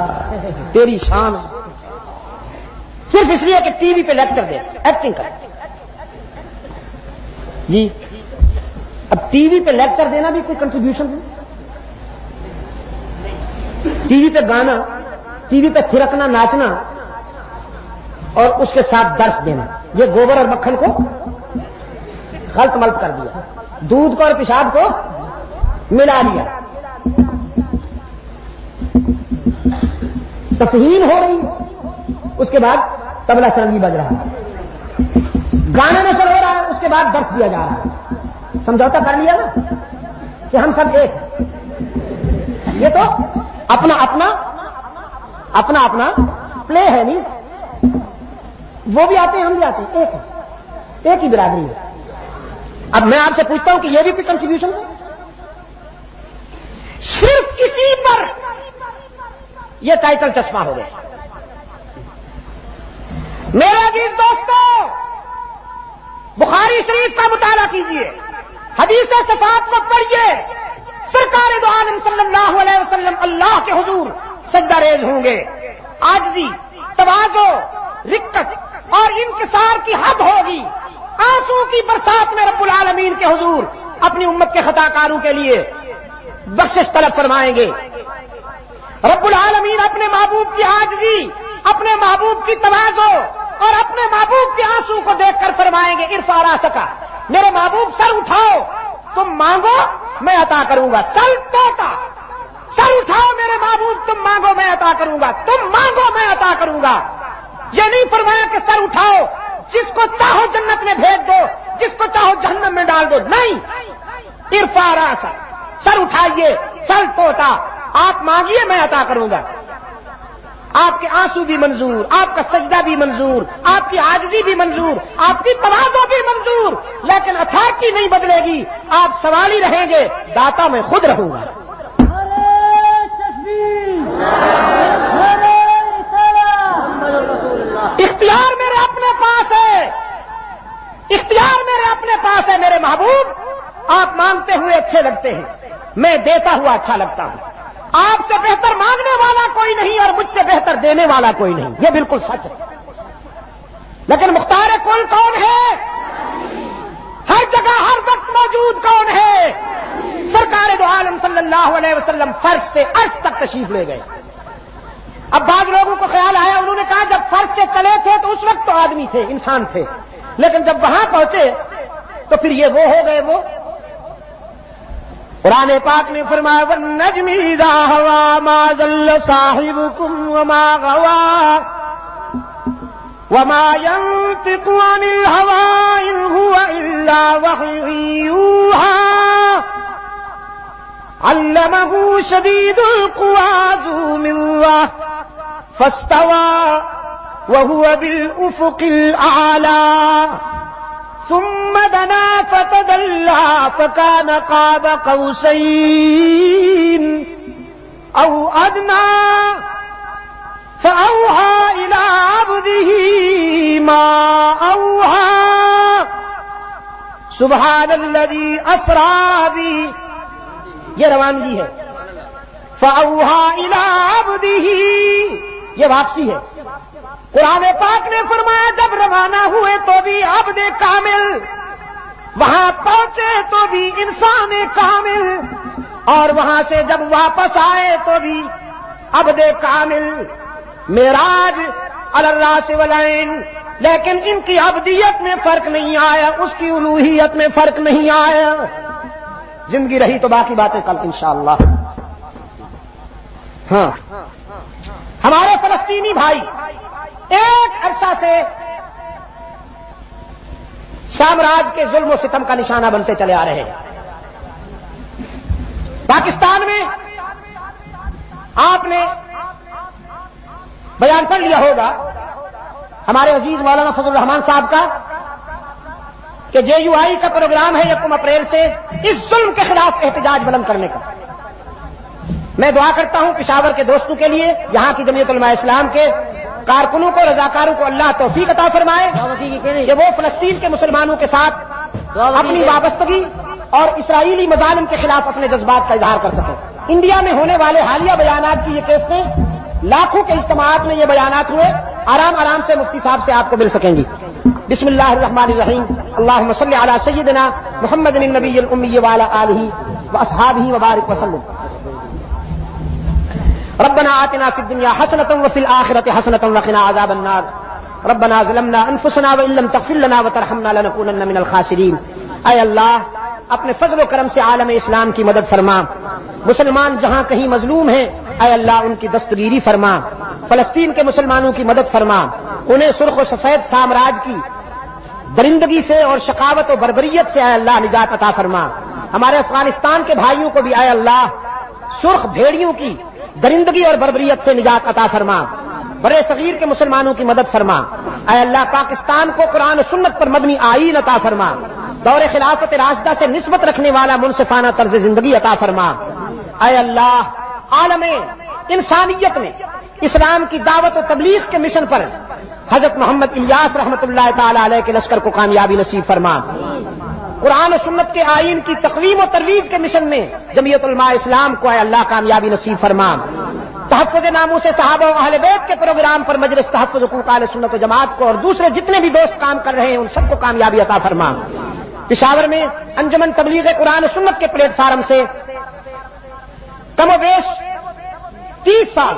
تیری شان، صرف اس لیے کہ ٹی وی پہ لیکچر دے، ایکٹنگ کر. جی اب ٹی وی پہ لیکچر دینا بھی کوئی کنٹریبیوشن ہے؟ ٹی وی پہ گانا، ٹی وی پہ تھرکنا ناچنا اور اس کے ساتھ درس دینا، یہ گوبر اور مکھن کو غلط ملط کر دیا، دودھ کو اور پیشاب کو ملا دیا. تفہیم ہو رہی، اس کے بعد طبلہ سرنگی بج رہا ہے، گانا نشر ہو رہا ہے، اس کے بعد درس دیا جا رہا ہے. سمجھوتا کر لیا نا کہ ہم سب ایک ہیں. یہ تو اپنا اپنا پلے ہے نہیں. وہ بھی آتے ہیں، ہم بھی آتے ہیں، ایک ہی برادری ہے. اب میں آپ سے پوچھتا ہوں کہ یہ بھی کوئی کنٹریبیوشن ہے؟ صرف اسی پر یہ ٹائٹل چشمہ ہو گیا. میرے عزیز دوستو، بخاری شریف کا مطالعہ کیجئے، حدیث صفات کو پڑھیے. سرکار دو عالم صلی اللہ علیہ وسلم اللہ کے حضور سجدہ ریز ہوں گے. عاجزی، تواضع، رقت اور انکسار کی حد ہوگی. آنسو کی برسات میں رب العالمین کے حضور اپنی امت کے خطا کاروں کے لیے بخشش طلب فرمائیں گے. رب العالمین اپنے محبوب کی عاجزی، اپنے محبوب کی تواضع اور اپنے محبوب کے آنسو کو دیکھ کر فرمائیں گے ارفع راسک، میرے محبوب سر اٹھاؤ، تم مانگو میں عطا کروں گا. سر اٹھاؤ میرے محبوب، تم مانگو میں عطا کروں گا، تم مانگو میں عطا کروں گا. یہ نہیں فرمایا کہ سر اٹھاؤ، جس کو چاہو جنت میں بھیج دو، جس کو چاہو جہنم میں ڈال دو. نہیں، ارفع راسک، سر اٹھائیے. سر توتا، آپ مانگیے میں عطا کروں گا. آپ کے آنسو بھی منظور، آپ کا سجدہ بھی منظور، آپ کی عاجزی بھی منظور، آپ کی تواضع بھی منظور، لیکن اتھارٹی نہیں بدلے گی. آپ سوالی رہیں گے، داتا میں خود رہوں گا. اختیار میرے اپنے پاس ہے، اختیار میرے اپنے پاس ہے. میرے محبوب آپ مانگتے ہوئے اچھے لگتے ہیں، میں دیتا ہوا اچھا لگتا ہوں. آپ سے بہتر مانگنے والا کوئی نہیں اور مجھ سے بہتر دینے والا کوئی نہیں، یہ بالکل سچ ہے. لیکن مختار کل کون ہے؟ ہر جگہ ہر وقت موجود کون ہے؟ سرکار دو عالم صلی اللہ علیہ وسلم فرش سے عرش تک تشریف لے گئے. اب بعض لوگوں کو خیال آیا، انہوں نے کہا جب فرش سے چلے تھے تو اس وقت تو آدمی تھے، انسان تھے، لیکن جب وہاں پہنچے تو پھر یہ وہ ہو گئے. وہ قرآن پاک نے فرمایا وَالنَّجْمِ إِذَا هَوَىٰ مَا ضَلَّ صَاحِبُكُمْ وَمَا غَوَىٰ وَمَا يَنطِقُ عَنِ الْهَوَىٰ إِنْ هُوَ إِلَّا وَحْيٌ يُوحَىٰ عَلَّمَهُ شَدِيدُ الْقُوَىٰ ذُو مِرَّةٍ فَاسْتَوَىٰ وَهُوَ بِالْأُفُقِ الْأَعْلَىٰ ثم دنا فتدلى فكان قاب قوسين أو أدنى فأوحى إلى عبده ما أوحى سبحان الذي أسرى به. یہ روانگی ہے. فأوحى إلى عبده یہ واپسی ہے. قرآن پاک نے فرمایا جب روانہ ہوئے تو بھی عبد کامل، وہاں پہنچے تو بھی انسان کامل، اور وہاں سے جب واپس آئے تو بھی عبد کامل. معراج علی الراس والعین، لیکن ان کی عبدیت میں فرق نہیں آیا، اس کی الوہیت میں فرق نہیں آیا. زندگی رہی تو باقی باتیں کل انشاءاللہ. ہاں، ہمارے فلسطینی بھائی ایک عرصہ سے سامراج کے ظلم و ستم کا نشانہ بنتے چلے آ رہے ہیں. پاکستان میں آپ نے بیان پڑھ لیا ہوگا ہمارے عزیز مولانا فضل الرحمان صاحب کا کہ JUI کا پروگرام ہے 1 اپریل سے اس ظلم کے خلاف احتجاج بلند کرنے کا. میں دعا کرتا ہوں پشاور کے دوستوں کے لیے، یہاں کی جمعیت علماء اسلام کے کارکنوں کو، رضاکاروں کو اللہ توفیق عطا فرمائے کہ وہ فلسطین کے مسلمانوں کے ساتھ اپنی وابستگی اور اسرائیلی مظالم کے خلاف اپنے جذبات کا اظہار کر سکیں۔ انڈیا میں ہونے والے حالیہ بیانات کی یہ کیسٹیں لاکھوں کے اجتماعات میں یہ بیانات ہوئے، آرام سے مفتی صاحب سے آپ کو مل سکیں گی۔ بسم اللہ الرحمن الرحیم، اللہم صلی علی سیدنا محمد النبی الامی وعلی آلہ واصحابہ وبارک وسلم۔ ربنا آتنا فی الدنیا حسنۃ وفی الآخرۃ حسنۃ وقنا عذاب النار۔ ربنا ظلمنا انفسنا وان لم تغفر لنا وترحمنا لنکونن من الخاسرین۔ اے اللہ اپنے فضل و کرم سے عالم اسلام کی مدد فرما، مسلمان جہاں کہیں مظلوم ہیں اے اللہ ان کی دستگیری فرما، فلسطین کے مسلمانوں کی مدد فرما، انہیں سرخ و سفید سامراج کی درندگی سے اور شقاوت و بربریت سے اے اللہ نجات عطا فرما، ہمارے افغانستان کے بھائیوں کو بھی اے اللہ سرخ بھیڑیوں کی درندگی اور بربریت سے نجات عطا فرما، برے صغیر کے مسلمانوں کی مدد فرما، اے اللہ پاکستان کو قرآن و سنت پر مبنی آئین عطا فرما، دور خلافت راشدہ سے نسبت رکھنے والا منصفانہ طرز زندگی عطا فرما، اے اللہ عالم انسانیت میں اسلام کی دعوت و تبلیغ کے مشن پر حضرت محمد الیاس رحمۃ اللہ تعالی علیہ کے لشکر کو کامیابی نصیب فرما، قرآن و سنت کے آئین کی تقویم و ترویج کے مشن میں جمعیت علماء اسلام کو اے اللہ کامیابی نصیب فرما، تحفظ ناموس صحابہ و اہل بیت کے پروگرام پر مجلس تحفظ حقوق اہل سنت و جماعت کو اور دوسرے جتنے بھی دوست کام کر رہے ہیں ان سب کو کامیابی عطا فرما۔ پشاور میں انجمن تبلیغ قرآن و سنت کے پلیٹ فارم سے کم و بیش 30 سال،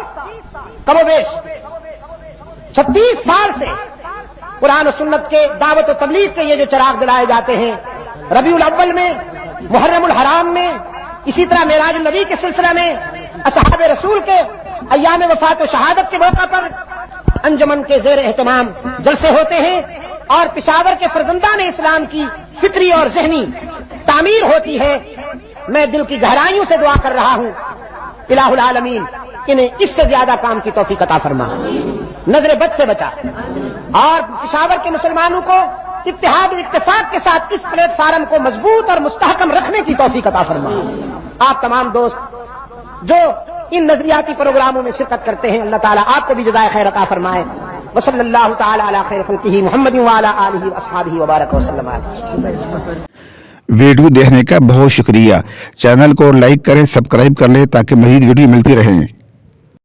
کم و بیش 36 سال سے قرآن و سنت کے دعوت و تبلیغ کے یہ جو چراغ جلائے جاتے ہیں، ربیع الاول میں، محرم الحرام میں، اسی طرح معراج النبی کے سلسلہ میں، اصحاب رسول کے ایام وفات و شہادت کے موقع پر انجمن کے زیر اہتمام جلسے ہوتے ہیں اور پشاور کے فرزندان اسلام کی فکری اور ذہنی تعمیر ہوتی ہے۔ میں دل کی گہرائیوں سے دعا کر رہا ہوں الہ العالمین انہیں اس سے زیادہ کام کی توفیق عطا فرما، نظر بد سے بچا، اور پشاور کے مسلمانوں کو اتحاد و اتفاق کے ساتھ اس پلیٹ فارم کو مضبوط اور مستحکم رکھنے کی توفیق عطا فرما۔ آپ تمام دوست جو ان نظریاتی پروگراموں میں شرکت کرتے ہیں اللہ تعالیٰ آپ کو بھی جزائے خیر عطا فرمائے۔ وصلی اللہ تعالی علی خیر خلقہ محمد وعلی آلہ واصحابہ وبارک وسلم۔
ویڈیو دیکھنے کا بہت شکریہ، چینل کو لائک کریں، سبسکرائب کر لیں تاکہ مزید ویڈیو ملتی رہیں۔